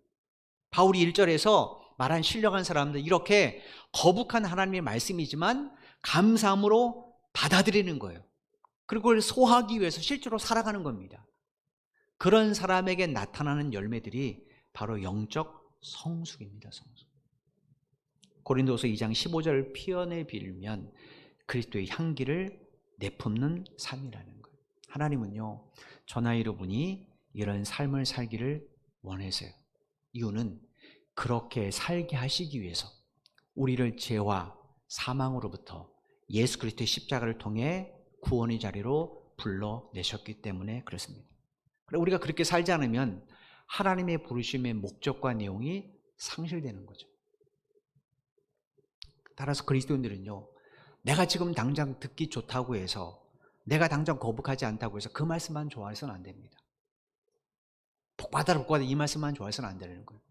바울이 1절에서 말한 신령한 사람들, 이렇게 거북한 하나님의 말씀이지만 감사함으로 받아들이는 거예요. 그리고 그걸 소화하기 위해서 실제로 살아가는 겁니다. 그런 사람에게 나타나는 열매들이 바로 영적 성숙입니다. 성숙. 고린도서 2장 15절 표현에 빌면 그리스도의 향기를 내뿜는 삶이라는 거예요. 하나님은요, 저 나이로 보니 이런 삶을 살기를 원하세요. 이유는 그렇게 살게 하시기 위해서 우리를 죄와 사망으로부터 예수 그리스도의 십자가를 통해 구원의 자리로 불러내셨기 때문에 그렇습니다. 우리가 그렇게 살지 않으면 하나님의 부르심의 목적과 내용이 상실되는 거죠. 따라서 그리스도인들은요, 내가 지금 당장 듣기 좋다고 해서, 내가 당장 거북하지 않다고 해서 그 말씀만 좋아해서는 안 됩니다. 복받아라 복받아 이 말씀만 좋아해서는 안 되는 거예요.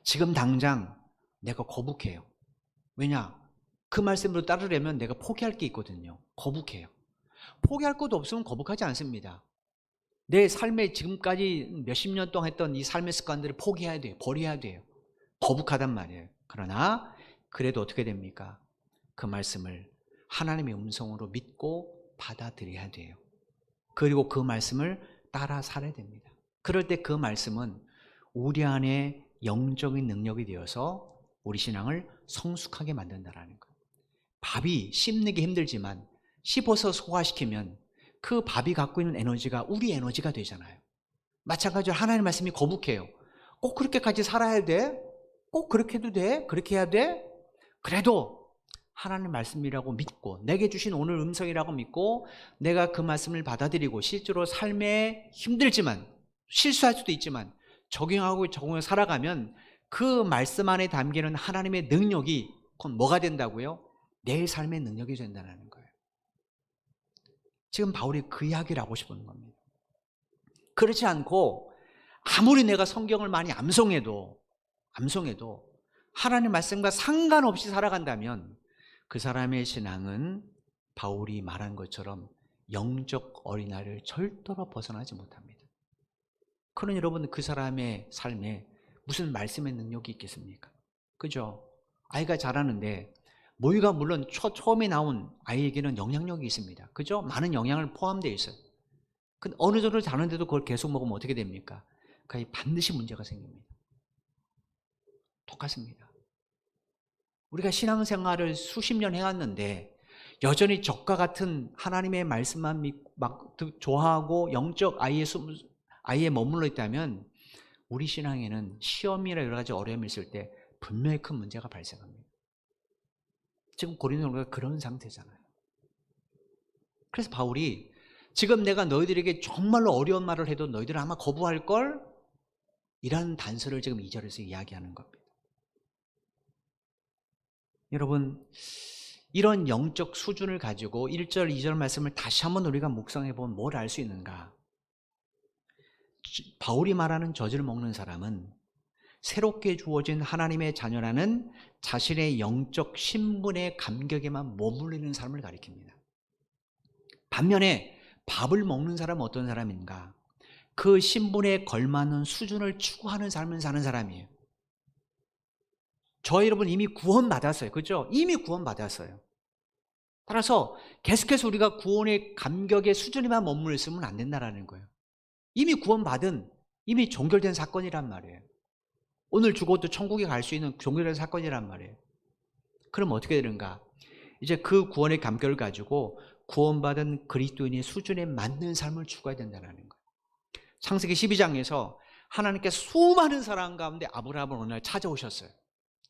지금 당장 내가 거북해요. 왜냐? 그 말씀으로 따르려면 내가 포기할 게 있거든요. 거북해요. 포기할 것도 없으면 거북하지 않습니다. 내 삶에 지금까지 몇십 년 동안 했던 이 삶의 습관들을 포기해야 돼요. 버려야 돼요. 거북하단 말이에요. 그러나 그래도 어떻게 됩니까? 그 말씀을 하나님의 음성으로 믿고 받아들여야 돼요. 그리고 그 말씀을 따라 살아야 됩니다. 그럴 때 그 말씀은 우리 안에 영적인 능력이 되어서 우리 신앙을 성숙하게 만든다는 거예요. 밥이 씹는 게 힘들지만 씹어서 소화시키면 그 밥이 갖고 있는 에너지가 우리 에너지가 되잖아요. 마찬가지로 하나님의 말씀이 거북해요. 꼭 그렇게까지 살아야 돼? 꼭 그렇게 해도 돼? 그렇게 해야 돼? 그래도 하나님 말씀이라고 믿고 내게 주신 오늘 음성이라고 믿고 내가 그 말씀을 받아들이고 실제로 삶에 힘들지만 실수할 수도 있지만 적용하고 살아가면 그 말씀 안에 담기는 하나님의 능력이 곧 뭐가 된다고요? 내 삶의 능력이 된다는 거예요. 지금 바울이 그 이야기를 하고 싶은 겁니다. 그렇지 않고 아무리 내가 성경을 많이 암송해도 하나님 말씀과 상관없이 살아간다면 그 사람의 신앙은 바울이 말한 것처럼 영적 어린아이를 절대로 벗어나지 못합니다. 그러니 여러분, 그 사람의 삶에 무슨 말씀의 능력이 있겠습니까? 그죠? 아이가 자라는데 모유가 물론 처음에 나온 아이에게는 영향력이 있습니다. 그죠? 많은 영향을 포함되어 있어요. 근데 어느 정도 자는데도 그걸 계속 먹으면 어떻게 됩니까? 그게 반드시 문제가 생깁니다. 똑같습니다. 우리가 신앙생활을 수십 년 해왔는데 여전히 적과 같은 하나님의 말씀만 막 좋아하고 영적 아이에 머물러 있다면 우리 신앙에는 시험이나 여러 가지 어려움이 있을 때 분명히 큰 문제가 발생합니다. 지금 고린도가 그런 상태잖아요. 그래서 바울이 지금 내가 너희들에게 정말로 어려운 말을 해도 너희들은 아마 거부할걸? 이라는 단서를 지금 2절에서 이야기하는 겁니다. 여러분, 이런 영적 수준을 가지고 1절, 2절 말씀을 다시 한번 우리가 묵상해 보면 뭘 알 수 있는가? 바울이 말하는 젖을 먹는 사람은 새롭게 주어진 하나님의 자녀라는 자신의 영적 신분의 감격에만 머물리는 삶을 가리킵니다. 반면에 밥을 먹는 사람은 어떤 사람인가? 그 신분에 걸맞는 수준을 추구하는 삶을 사는 사람이에요. 저 여러분 이미 구원받았어요. 그렇죠? 이미 구원받았어요. 따라서 계속해서 우리가 구원의 감격의 수준에만 머물러 있으면 안 된다는 거예요. 이미 구원받은, 이미 종결된 사건이란 말이에요. 오늘 죽어도 천국에 갈 수 있는 종결된 사건이란 말이에요. 그럼 어떻게 되는가? 이제 그 구원의 감격을 가지고 구원받은 그리스도인의 수준에 맞는 삶을 추구해야 된다는 거예요. 창세기 12장에서 하나님께서 수많은 사람 가운데 아브라함을 어느 날 찾아오셨어요.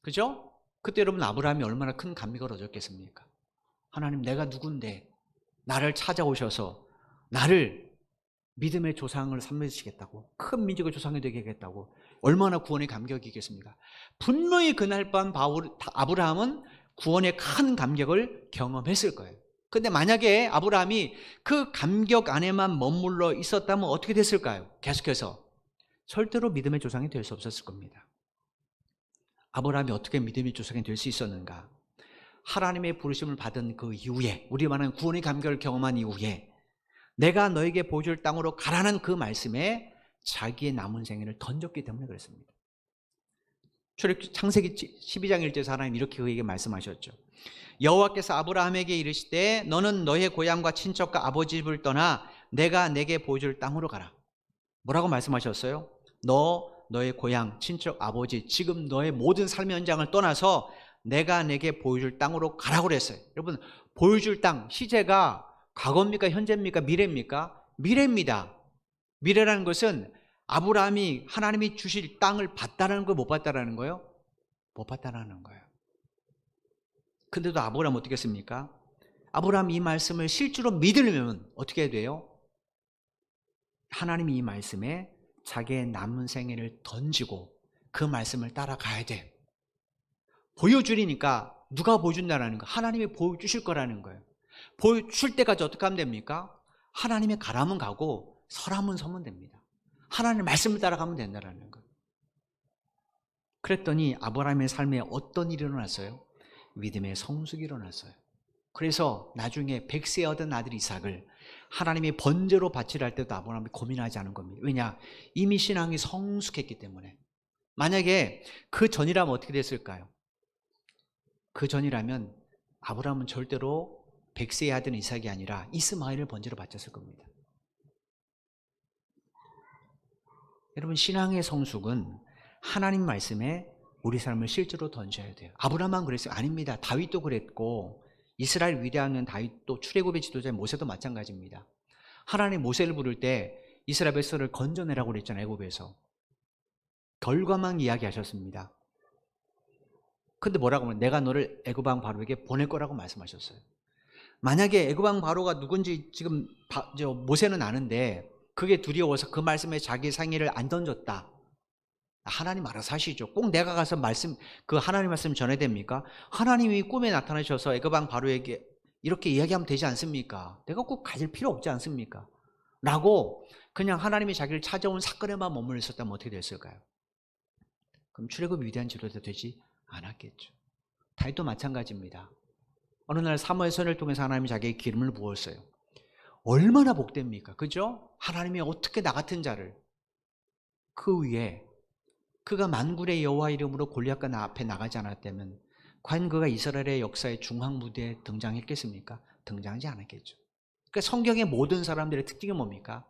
그죠? 그때 여러분 아브라함이 얼마나 큰 감격을 얻었겠습니까? 하나님, 내가 누군데 나를 찾아오셔서 나를 믿음의 조상을 삼으시겠다고, 큰 민족의 조상이 되게 하겠다고, 얼마나 구원의 감격이겠습니까? 분명히 그날 밤 아브라함은 구원의 큰 감격을 경험했을 거예요. 근데 만약에 아브라함이 그 감격 안에만 머물러 있었다면 어떻게 됐을까요? 계속해서 절대로 믿음의 조상이 될 수 없었을 겁니다. 아브라함이 어떻게 믿음의 조상이 될 수 있었는가? 하나님의 부르심을 받은 그 이후에, 우리 말하는 구원의 감격을 경험한 이후에 내가 너에게 보여줄 땅으로 가라는 그 말씀에 자기의 남은 생애를 던졌기 때문에 그렇습니다. 창세기 12장 1절에서 하나님 이렇게 그에게 말씀하셨죠. 여호와께서 아브라함에게 이르시되 너는 너의 고향과 친척과 아버지 집을 떠나 내가 내게 보여줄 땅으로 가라. 뭐라고 말씀하셨어요? 너의 고향, 친척, 아버지, 지금 너의 모든 삶의 현장을 떠나서 내가 내게 보여줄 땅으로 가라고 그랬어요. 여러분, 보여줄 땅, 시제가 과거입니까? 현재입니까? 미래입니까? 미래입니다. 미래라는 것은 아브라함이 하나님이 주실 땅을 봤다라는 거예요? 못 봤다라는 거예요? 못 봤다라는 거예요. 근데도 아브라함 어떻게 했습니까? 아브라함 이 말씀을 실제로 믿으려면 어떻게 돼요? 하나님이 이 말씀에 자기의 남은 생애를 던지고 그 말씀을 따라가야 돼. 보여주리니까 누가 보여준다라는 거? 하나님이 보여주실 거라는 거예요. 보여줄 때까지 어떻게 하면 됩니까? 하나님의 가라면 가고 서라면 서면 됩니다. 하나님의 말씀을 따라가면 된다라는 거예요. 그랬더니 아브라함의 삶에 어떤 일이 일어났어요? 믿음의 성숙이 일어났어요. 그래서 나중에 100세 얻은 아들 이삭을 하나님이 번제로 바치려 할 때도 아브라함이 고민하지 않은 겁니다. 왜냐? 이미 신앙이 성숙했기 때문에. 만약에 그 전이라면 어떻게 됐을까요? 그 전이라면 아브라함은 절대로 100세의 아들 이삭이 아니라 이스마엘을 번제로 바쳤을 겁니다. 여러분, 신앙의 성숙은 하나님 말씀에 우리 삶을 실제로 던져야 돼요. 아브라함만 그랬어요? 아닙니다. 다윗도 그랬고 이스라엘 위대한 다윗도 출애굽의 지도자인 모세도 마찬가지입니다. 하나님 모세를 부를 때 이스라엘 백성을 건져내라고 그랬잖아요. 애굽에서. 결과만 이야기하셨습니다. 근데 뭐라고 하면 내가 너를 애굽 왕 바로에게 보낼 거라고 말씀하셨어요. 만약에 애굽 왕 바로가 누군지 지금 모세는 아는데 그게 두려워서 그 말씀에 자기 상의를 안 던졌다. 하나님 알아서 하시죠. 꼭 내가 가서 그 하나님 말씀 전해야 됩니까? 하나님이 꿈에 나타나셔서 애굽 왕 바로에게 이렇게 이야기하면 되지 않습니까? 내가 꼭 가질 필요 없지 않습니까? 라고 그냥 하나님이 자기를 찾아온 사건에만 머물러 있었다면 어떻게 됐을까요? 그럼 출애굽 위대한 지도자 되지 않았겠죠. 다윗도 마찬가지입니다. 어느 날 사무엘 선을 통해서 하나님이 자기의 기름을 부었어요. 얼마나 복됩니까? 그죠? 하나님이 어떻게 나 같은 자를 그 위에 그가 만군의 여호와 이름으로 골리앗과 앞에 나가지 않았다면 과연 그가 이스라엘의 역사의 중앙 무대에 등장했겠습니까? 등장하지 않았겠죠. 그러니까 성경의 모든 사람들의 특징이 뭡니까?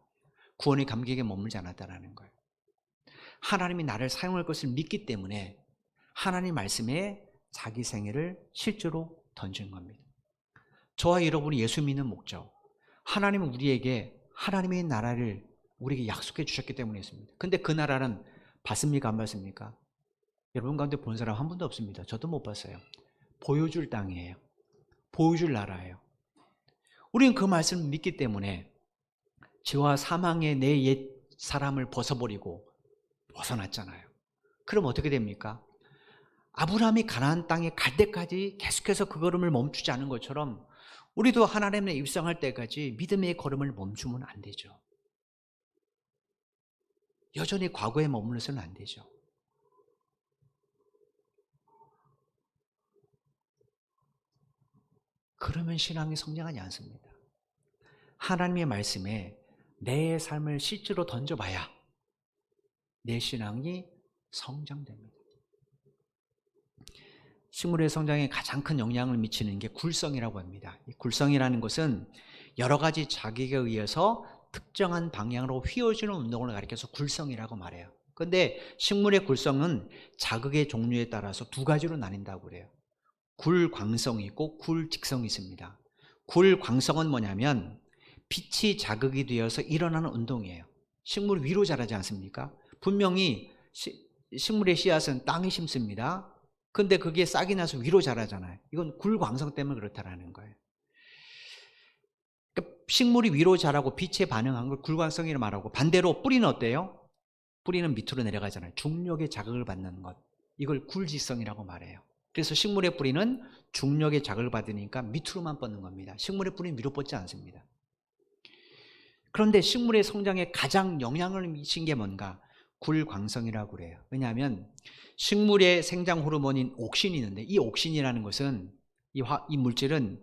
구원의 감격에 머물지 않았다는 거예요. 하나님이 나를 사용할 것을 믿기 때문에 하나님 말씀에 자기 생애를 실제로 던진 겁니다. 저와 여러분이 예수 믿는 목적, 하나님은 우리에게 하나님의 나라를 우리에게 약속해 주셨기 때문에 있습니다. 근데 그 나라는 봤습니까? 안 봤습니까? 여러분 가운데 본 사람 한 분도 없습니다. 저도 못 봤어요. 보여줄 땅이에요. 보여줄 나라예요. 우리는 그 말씀을 믿기 때문에 죄와 사망의 내 옛 사람을 벗어버리고 벗어났잖아요. 그럼 어떻게 됩니까? 아브라함이 가나안 땅에 갈 때까지 계속해서 그 걸음을 멈추지 않은 것처럼 우리도 하나님에 입성할 때까지 믿음의 걸음을 멈추면 안 되죠. 여전히 과거에 머물러서는 안 되죠. 그러면 신앙이 성장하지 않습니다. 하나님의 말씀에 내 삶을 실제로 던져봐야 내 신앙이 성장됩니다. 식물의 성장에 가장 큰 영향을 미치는 게 굴성이라고 합니다. 이 굴성이라는 것은 여러 가지 자극에 의해서 특정한 방향으로 휘어지는 운동을 가리켜서 굴성이라고 말해요. 그런데 식물의 굴성은 자극의 종류에 따라서 두 가지로 나뉜다고 그래요. 굴광성이 있고 굴직성이 있습니다. 굴광성은 뭐냐면 빛이 자극이 되어서 일어나는 운동이에요. 식물이 위로 자라지 않습니까? 분명히 식물의 씨앗은 땅에 심습니다. 근데 그게 싹이 나서 위로 자라잖아요. 이건 굴광성 때문에 그렇다라는 거예요. 그러니까 식물이 위로 자라고 빛에 반응한 걸 굴광성이라고 말하고, 반대로 뿌리는 어때요? 뿌리는 밑으로 내려가잖아요. 중력의 자극을 받는 것. 이걸 굴지성이라고 말해요. 그래서 식물의 뿌리는 중력의 자극을 받으니까 밑으로만 뻗는 겁니다. 식물의 뿌리는 위로 뻗지 않습니다. 그런데 식물의 성장에 가장 영향을 미친 게 뭔가? 굴광성이라고 그래요. 왜냐하면 식물의 생장 호르몬인 옥신이 있는데, 이 옥신이라는 것은, 이 물질은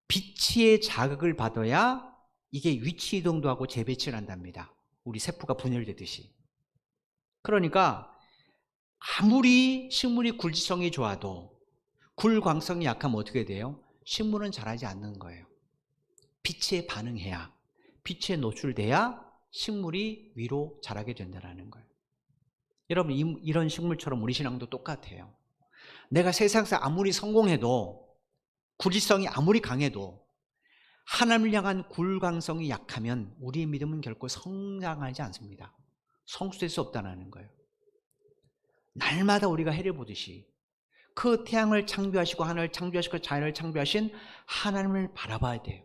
빛의 자극을 받아야 이게 위치 이동도 하고 재배치를 한답니다. 우리 세포가 분열되듯이. 그러니까 아무리 식물이 굴지성이 좋아도 굴광성이 약하면 어떻게 돼요? 식물은 자라지 않는 거예요. 빛에 반응해야, 빛에 노출돼야 식물이 위로 자라게 된다는 거예요. 여러분, 이런 식물처럼 우리 신앙도 똑같아요. 내가 세상에서 아무리 성공해도, 굴지성이 아무리 강해도 하나님을 향한 굴광성이 약하면 우리의 믿음은 결코 성장하지 않습니다. 성숙될 수 없다는 거예요. 날마다 우리가 해를 보듯이 그 태양을 창조하시고 하늘을 창조하시고 자연을 창조하신 하나님을 바라봐야 돼요.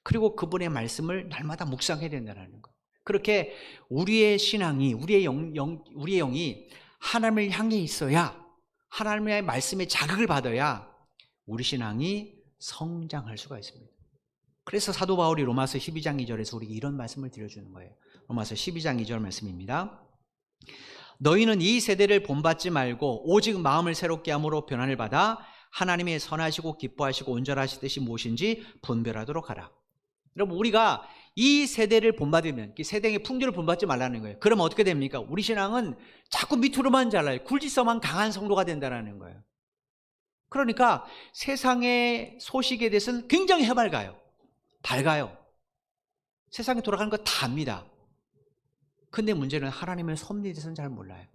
그리고 그분의 말씀을 날마다 묵상해야 된다는 거예요. 그렇게 우리의 신앙이, 우리의 영이 하나님을 향해 있어야, 하나님의 말씀에 자극을 받아야 우리 신앙이 성장할 수가 있습니다. 그래서 사도 바울이 로마서 12장 2절에서 우리에게 이런 말씀을 드려주는 거예요. 로마서 12장 2절 말씀입니다. 너희는 이 세대를 본받지 말고 오직 마음을 새롭게 함으로 변화를 받아 하나님의 선하시고 기뻐하시고 온전하신 뜻이 무엇인지 분별하도록 하라. 여러분, 우리가 이 세대를 본받으면, 이 세대의 풍조를 본받지 말라는 거예요. 그러면 어떻게 됩니까? 우리 신앙은 자꾸 밑으로만 자라요. 굴지성만 강한 성도가 된다는 거예요. 그러니까 세상의 소식에 대해서는 굉장히 해맑아요. 밝아요. 세상에 돌아가는 거 다 압니다. 근데 문제는 하나님의 섭리에 대해서는 잘 몰라요.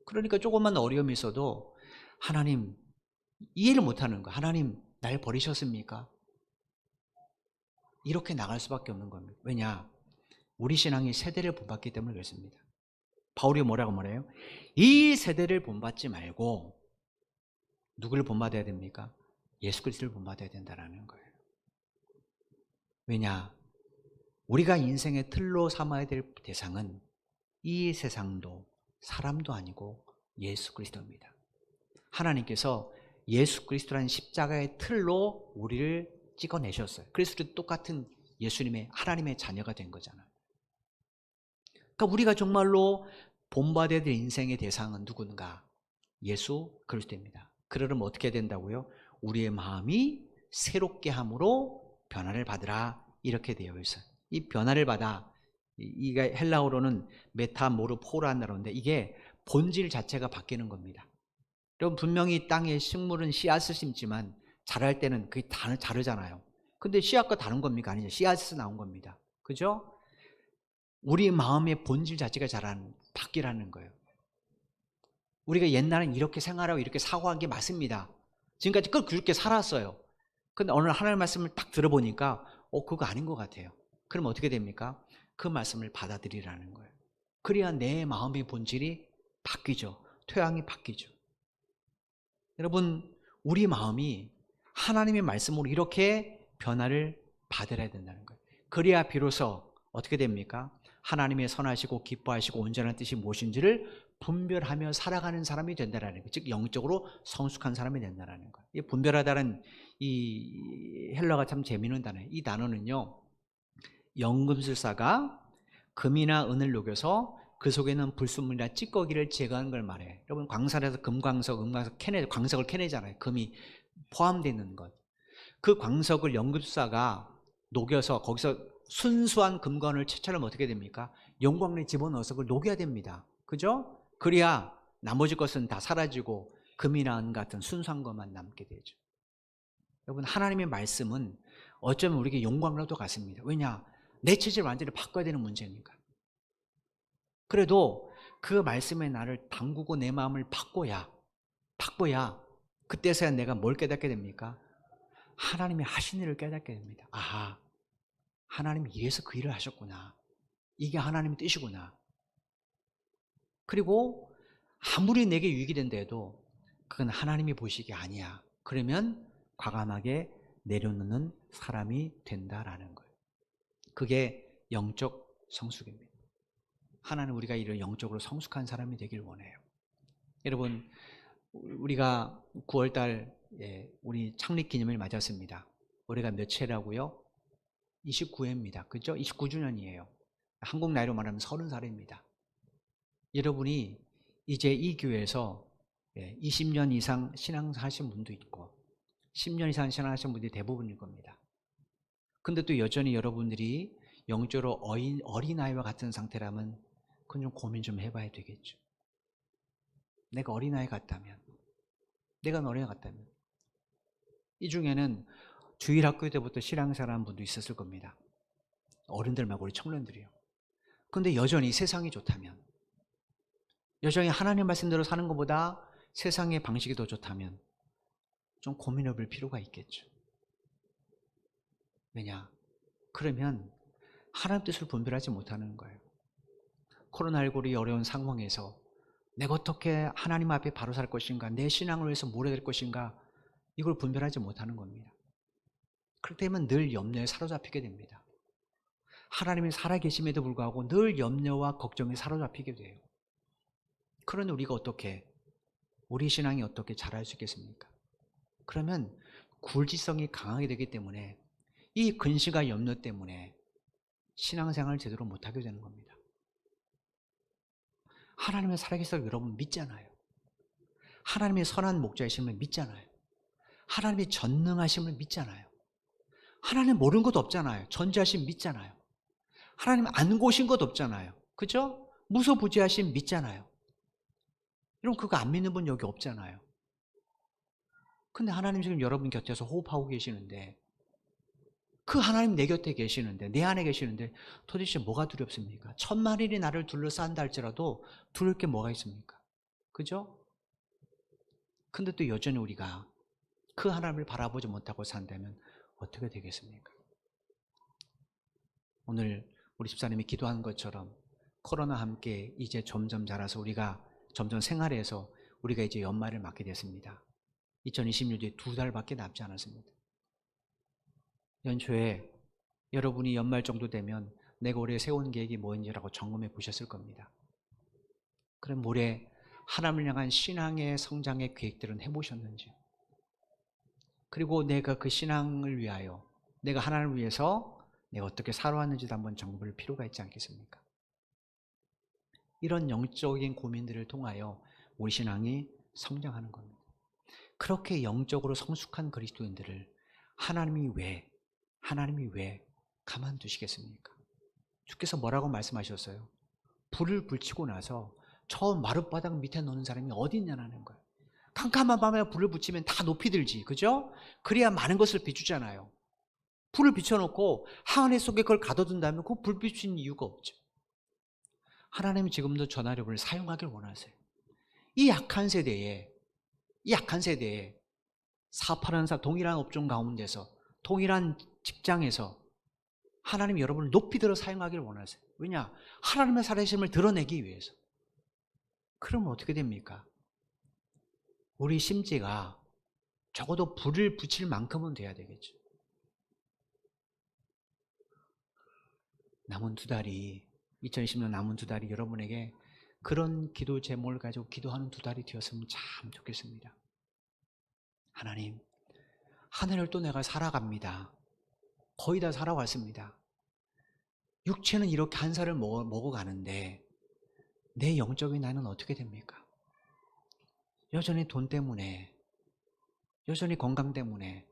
그러니까 조금만 어려움이 있어도 하나님, 이해를 못하는 거. 하나님, 날 버리셨습니까? 이렇게 나갈 수밖에 없는 겁니다. 왜냐? 우리 신앙이 세대를 본받기 때문에 그렇습니다. 바울이 뭐라고 말해요? 이 세대를 본받지 말고 누구를 본받아야 됩니까? 예수 그리스도를 본받아야 된다는 거예요. 왜냐? 우리가 인생의 틀로 삼아야 될 대상은 이 세상도 사람도 아니고 예수 그리스도입니다. 하나님께서 예수 그리스도라는 십자가의 틀로 우리를 찍어내셨어요. 그래서 똑같은 예수님의, 하나님의 자녀가 된 거잖아요. 그러니까 우리가 정말로 본받아야 될 인생의 대상은 누군가? 예수 그리스도입니다. 그러려면 어떻게 된다고요? 우리의 마음이 새롭게 함으로 변화를 받으라, 이렇게 되어 있어요. 이 변화를 받아, 이게 헬라어로는 메타모르포라는데, 이게 본질 자체가 바뀌는 겁니다. 여러분, 분명히 땅에 식물은 씨앗을 심지만 자랄 때는 그게 다 다르잖아요. 근데 씨앗과 다른 겁니까? 아니죠. 씨앗에서 나온 겁니다. 그죠? 우리 마음의 본질 자체가 바뀌라는 거예요. 우리가 옛날엔 이렇게 생활하고 이렇게 사고한 게 맞습니다. 지금까지 꼭 그렇게 살았어요. 근데 오늘 하나님의 말씀을 딱 들어보니까 그거 아닌 것 같아요. 그럼 어떻게 됩니까? 그 말씀을 받아들이라는 거예요. 그래야 내 마음의 본질이 바뀌죠. 토양이 바뀌죠. 여러분, 우리 마음이 하나님의 말씀으로 이렇게 변화를 받아야 된다는 거예요. 그래야 비로소 어떻게 됩니까? 하나님의 선하시고 기뻐하시고 온전한 뜻이 무엇인지를 분별하며 살아가는 사람이 된다는 거예요. 즉 영적으로 성숙한 사람이 된다는 거예요. 이 분별하다는 이 헬라어가 참 재미있는 단어예요. 이 단어는요, 연금술사가 금이나 은을 녹여서 그 속에는 불순물이나 찌꺼기를 제거하는 걸 말해요. 여러분, 광산에서 금광석, 은광석 광석을 캐내잖아요. 금이 포함되어 있는 것. 그 광석을 연금술사가 녹여서 거기서 순수한 금관을 채취하려면 어떻게 됩니까? 용광로에 집어넣어서 그걸 녹여야 됩니다. 그죠? 그래야 나머지 것은 다 사라지고 금이나 은 같은 순수한 것만 남게 되죠. 여러분, 하나님의 말씀은 어쩌면 우리에게 용광로도 같습니다. 왜냐? 내 체질을 완전히 바꿔야 되는 문제니까. 그래도 그 말씀에 나를 담그고 내 마음을 바꿔야 그때서야 내가 뭘 깨닫게 됩니까? 하나님이 하신 일을 깨닫게 됩니다. 아하, 하나님이 이래서 그 일을 하셨구나. 이게 하나님의 뜻이구나. 그리고 아무리 내게 유익이 된데도 그건 하나님이 보시기 아니야. 그러면 과감하게 내려놓는 사람이 된다라는 거예요. 그게 영적 성숙입니다. 하나님 우리가 이런 영적으로 성숙한 사람이 되길 원해요. 여러분, 우리가 9월달 우리 창립 기념일 맞았습니다. 올해가 몇 채라고요? 29회입니다. 그죠? 29주년이에요. 한국 나이로 말하면 30살입니다. 여러분이 이제 이 교회에서 20년 이상 신앙생활 하신 분도 있고 10년 이상 신앙 하신 분들이 대부분일 겁니다. 근데 또 여전히 여러분들이 영적으로 어린아이와 같은 상태라면 그건 좀 고민 좀 해봐야 되겠죠. 내가 어린아이 같다면, 내가 어린아이 같다면, 이 중에는 주일학교 때부터 신앙생활 하는 분도 있었을 겁니다. 어른들 말고 우리 청년들이요. 근데 여전히 세상이 좋다면, 여전히 하나님 말씀대로 사는 것보다 세상의 방식이 더 좋다면 좀 고민해 볼 필요가 있겠죠. 왜냐? 그러면 하나님 뜻을 분별하지 못하는 거예요. 코로나19로 어려운 상황에서 내가 어떻게 하나님 앞에 바로 살 것인가, 내 신앙을 위해서 뭘 해야 될 것인가, 이걸 분별하지 못하는 겁니다. 그렇게 되면 늘 염려에 사로잡히게 됩니다. 하나님이 살아계심에도 불구하고 늘 염려와 걱정에 사로잡히게 돼요. 그러니 우리가 어떻게, 우리 신앙이 어떻게 자랄 수 있겠습니까? 그러면 굴지성이 강하게 되기 때문에 이 근심과 염려 때문에 신앙생활을 제대로 못하게 되는 겁니다. 하나님의 살아계심을 여러분 믿잖아요. 하나님의 선한 목자이심을 믿잖아요. 하나님의 전능하심을 믿잖아요. 하나님 모르는 것도 없잖아요. 전지하심 믿잖아요. 하나님 안 고신 것 없잖아요. 그죠? 무소부지하심 믿잖아요. 여러분 그거 안 믿는 분 여기 없잖아요. 근데 하나님 지금 여러분 곁에서 호흡하고 계시는데, 그 하나님 내 곁에 계시는데, 내 안에 계시는데 도대체 뭐가 두렵습니까? 10,000일이 나를 둘러싼다 할지라도 두려울 게 뭐가 있습니까? 그죠? 근데 또 여전히 우리가 그 하나님을 바라보지 못하고 산다면 어떻게 되겠습니까? 오늘 우리 집사님이 기도한 것처럼 코로나와 함께 이제 점점 자라서 우리가 점점 생활에서 우리가 이제 연말을 맞게 됐습니다. 2026년에 2달밖에 남지 않았습니다. 연초에 여러분이 연말 정도 되면 내가 올해 세운 계획이 뭐인지라고 점검해 보셨을 겁니다. 그럼 올해 하나님을 향한 신앙의 성장의 계획들은 해보셨는지, 그리고 내가 그 신앙을 위하여, 내가 하나님을 위해서 내가 어떻게 살아왔는지도 한번 점검할 필요가 있지 않겠습니까? 이런 영적인 고민들을 통하여 우리 신앙이 성장하는 겁니다. 그렇게 영적으로 성숙한 그리스도인들을 하나님이 왜 가만두시겠습니까? 주께서 뭐라고 말씀하셨어요? 불을 붙이고 나서 저 마룻바닥 밑에 놓는 사람이 어디 있냐는 거예요. 캄캄한 밤에 불을 붙이면 다 높이 들지, 그죠? 그래야 많은 것을 비추잖아요. 불을 비춰놓고 항아리 속에 그걸 가둬둔다면 그 불 비추는 이유가 없죠. 하나님이 지금도 전화력을 사용하길 원하세요. 이 약한 세대에 사업하는 동일한 업종 가운데서, 동일한 직장에서 하나님이 여러분을 높이 들어 사용하길 원하세요. 왜냐? 하나님의 살아계심을 드러내기 위해서. 그러면 어떻게 됩니까? 우리 심지가 적어도 불을 붙일 만큼은 돼야 되겠죠. 남은 2달이, 2020년 남은 2달이 여러분에게 그런 기도 제목을 가지고 기도하는 2달이 되었으면 참 좋겠습니다. 하나님, 한 해를 또 내가 살아갑니다. 거의 다 살아왔습니다. 육체는 이렇게 한 살을 먹어가는데 내 영적인 나이는 어떻게 됩니까? 여전히 돈 때문에, 여전히 건강 때문에,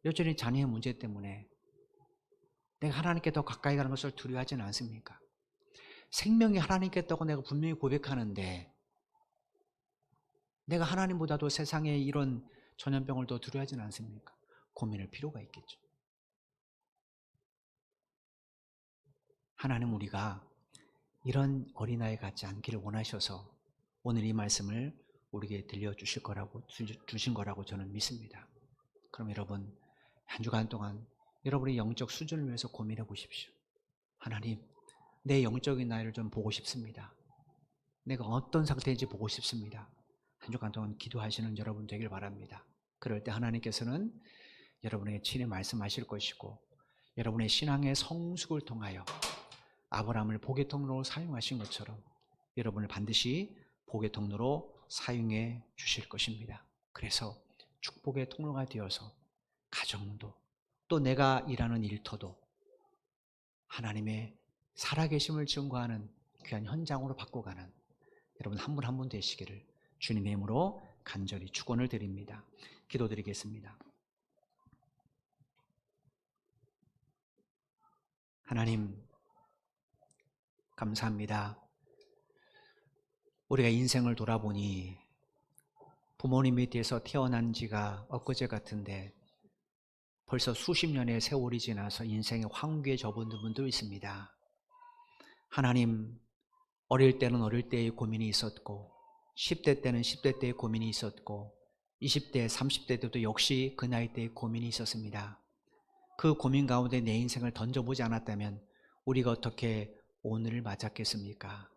여전히 자녀의 문제 때문에 내가 하나님께 더 가까이 가는 것을 두려워하지는 않습니까? 생명이 하나님께 있다고 내가 분명히 고백하는데 내가 하나님보다도 세상의 이런 전염병을 더 두려워하지는 않습니까? 고민할 필요가 있겠죠. 하나님 우리가 이런 어린아이 같지 않기를 원하셔서 오늘 이 말씀을 우리에게 들려주신 거라고 저는 믿습니다. 그럼 여러분 한 주간 동안 여러분의 영적 수준을 위해서 고민해 보십시오. 하나님, 내 영적인 나이를 좀 보고 싶습니다. 내가 어떤 상태인지 보고 싶습니다. 한 주간 동안 기도하시는 여러분 되길 바랍니다. 그럴 때 하나님께서는 여러분에게 친히 말씀하실 것이고 여러분의 신앙의 성숙을 통하여 아브라함을 복의 통로로 사용하신 것처럼 여러분을 반드시 복의 통로로 사용해 주실 것입니다. 그래서 축복의 통로가 되어서 가정도, 또 내가 일하는 일터도 하나님의 살아계심을 증거하는 귀한 현장으로 바꿔가는 여러분 한 분 한 분 되시기를 주님의 이름으로 간절히 축원을 드립니다. 기도드리겠습니다. 하나님 감사합니다. 우리가 인생을 돌아보니 부모님에 대해서 태어난 지가 엊그제 같은데 벌써 수십 년의 세월이 지나서 인생의 황구에 접은 분도 있습니다. 하나님, 어릴 때는 어릴 때의 고민이 있었고 10대 때는 10대 때의 고민이 있었고 20대, 30대 때도 역시 그 나이 때의 고민이 있었습니다. 그 고민 가운데 내 인생을 던져보지 않았다면 우리가 어떻게 오늘을 맞았겠습니까?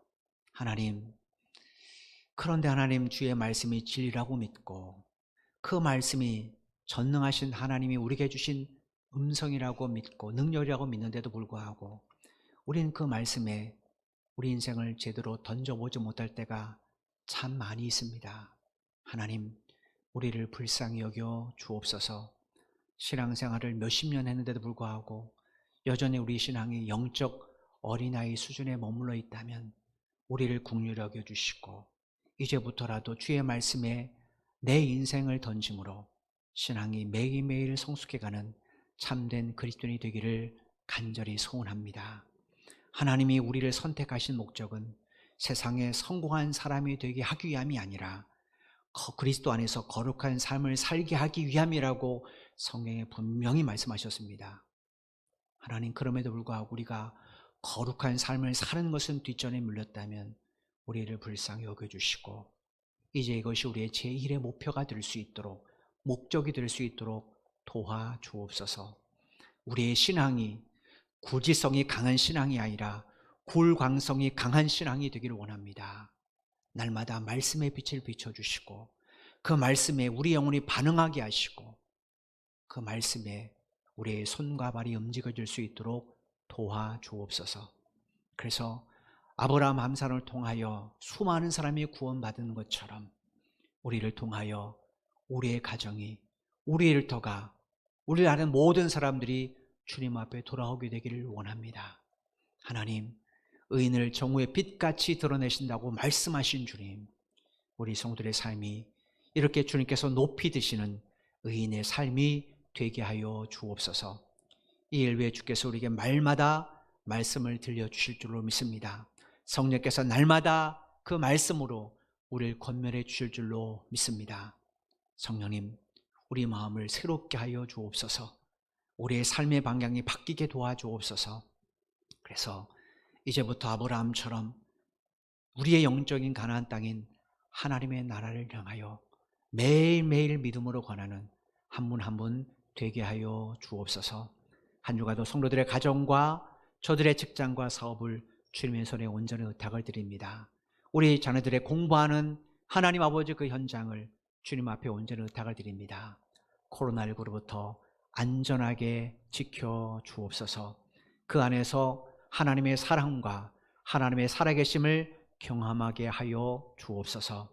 하나님, 그런데 하나님 주의 말씀이 진리라고 믿고 그 말씀이 전능하신 하나님이 우리에게 주신 음성이라고 믿고 능력이라고 믿는데도 불구하고 우리는 그 말씀에 우리 인생을 제대로 던져보지 못할 때가 참 많이 있습니다. 하나님, 우리를 불쌍히 여겨 주옵소서. 신앙생활을 몇십 년 했는데도 불구하고 여전히 우리 신앙이 영적 어린아이 수준에 머물러 있다면 우리를 긍휼히 여겨 주시고 이제부터라도 주의 말씀에 내 인생을 던짐으로 신앙이 매일매일 성숙해가는 참된 그리스도인이 되기를 간절히 소원합니다. 하나님이 우리를 선택하신 목적은 세상에 성공한 사람이 되게 하기 위함이 아니라 그리스도 안에서 거룩한 삶을 살게 하기 위함이라고 성경에 분명히 말씀하셨습니다. 하나님, 그럼에도 불구하고 우리가 거룩한 삶을 사는 것은 뒷전에 물렸다면 우리를 불쌍히 여겨주시고 이제 이것이 우리의 제1의 목표가 될 수 있도록, 목적이 될 수 있도록 도와주옵소서. 우리의 신앙이 구지성이 강한 신앙이 아니라 굴광성이 강한 신앙이 되기를 원합니다. 날마다 말씀의 빛을 비춰주시고 그 말씀에 우리 영혼이 반응하게 하시고 그 말씀에 우리의 손과 발이 움직여질 수 있도록 도와주옵소서. 그래서 아브라함 함산을 통하여 수많은 사람이 구원받은 것처럼 우리를 통하여 우리의 가정이, 우리 일터가, 우리를 아는 모든 사람들이 주님 앞에 돌아오게 되기를 원합니다. 하나님, 의인을 정오의 빛같이 드러내신다고 말씀하신 주님, 우리 성도들의 삶이 이렇게 주님께서 높이 드시는 의인의 삶이 되게 하여 주옵소서. 이 일 외에 주께서 우리에게 말마다 말씀을 들려주실 줄로 믿습니다. 성령께서 날마다 그 말씀으로 우리를 권면해 주실 줄로 믿습니다. 성령님, 우리 마음을 새롭게 하여 주옵소서. 우리의 삶의 방향이 바뀌게 도와주옵소서. 그래서 이제부터 아브라함처럼 우리의 영적인 가나안 땅인 하나님의 나라를 향하여 매일매일 믿음으로 권하는 한 분 한 분 되게 하여 주옵소서. 한 주간도 성도들의 가정과 저들의 직장과 사업을 주님의 손에 온전히 의탁을 드립니다. 우리 자녀들의 공부하는 하나님 아버지 그 현장을 주님 앞에 온전히 의탁을 드립니다. 코로나19로부터 안전하게 지켜 주옵소서. 그 안에서 하나님의 사랑과 하나님의 살아계심을 경험하게 하여 주옵소서.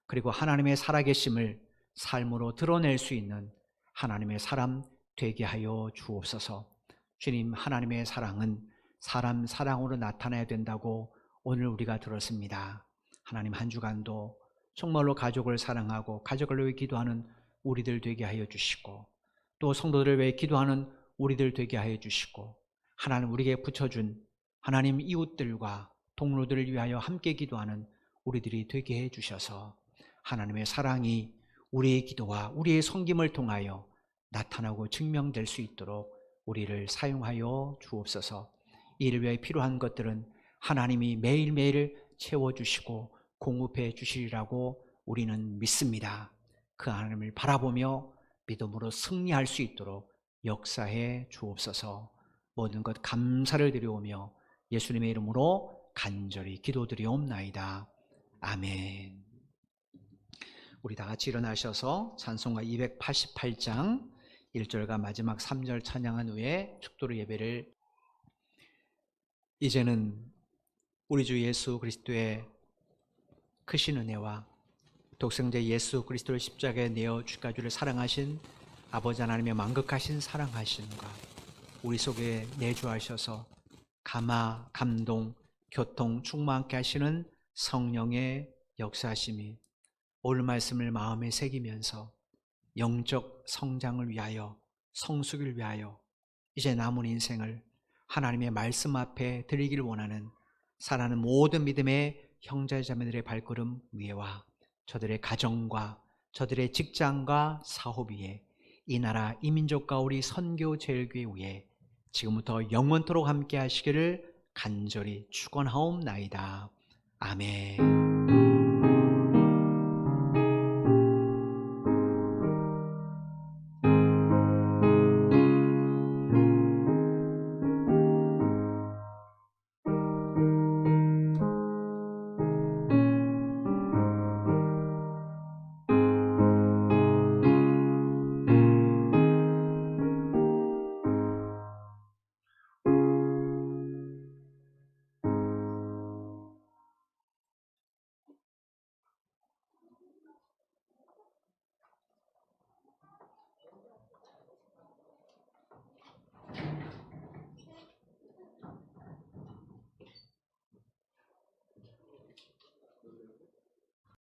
그리고 하나님의 살아계심을 삶으로 드러낼 수 있는 하나님의 사람 되게 하여 주옵소서. 주님, 하나님의 사랑은 사람 사랑으로 나타나야 된다고 오늘 우리가 들었습니다. 하나님, 한 주간도 정말로 가족을 사랑하고 가족을 위해 기도하는 우리들 되게 하여 주시고 또 성도들을 위해 기도하는 우리들 되게 하여 주시고 하나님 우리에게 붙여준 하나님 이웃들과 동료들을 위하여 함께 기도하는 우리들이 되게 해 주셔서 하나님의 사랑이 우리의 기도와 우리의 섬김을 통하여 나타나고 증명될 수 있도록 우리를 사용하여 주옵소서. 이를 위해 필요한 것들은 하나님이 매일매일 채워주시고 공급해 주시리라고 우리는 믿습니다. 그 하나님을 바라보며 믿음으로 승리할 수 있도록 역사해 주옵소서. 모든 것 감사를 드려오며 예수님의 이름으로 간절히 기도드리옵나이다. 아멘. 우리 다 같이 일어나셔서 찬송가 288장 1절과 마지막 3절 찬양한 후에 축도로 예배를, 이제는 우리 주 예수 그리스도의 크신 은혜와 독생자 예수 그리스도를 십자가에 내어 주까지를 사랑하신 아버지 하나님의 만극하신 사랑하심과 우리 속에 내주하셔서 감화, 감동, 교통, 충만케 하시는 성령의 역사하심이 오늘 말씀을 마음에 새기면서 영적 성장을 위하여, 성숙을 위하여 이제 남은 인생을 하나님의 말씀 앞에 드리기를 원하는 사랑하는 모든 믿음의 형제자매들의 발걸음 위에와 저들의 가정과 저들의 직장과 사업 위에, 이 나라 이 민족과 우리 선교 제일교회 위에 지금부터 영원토록 함께 하시기를 간절히 축원하옵나이다. 아멘.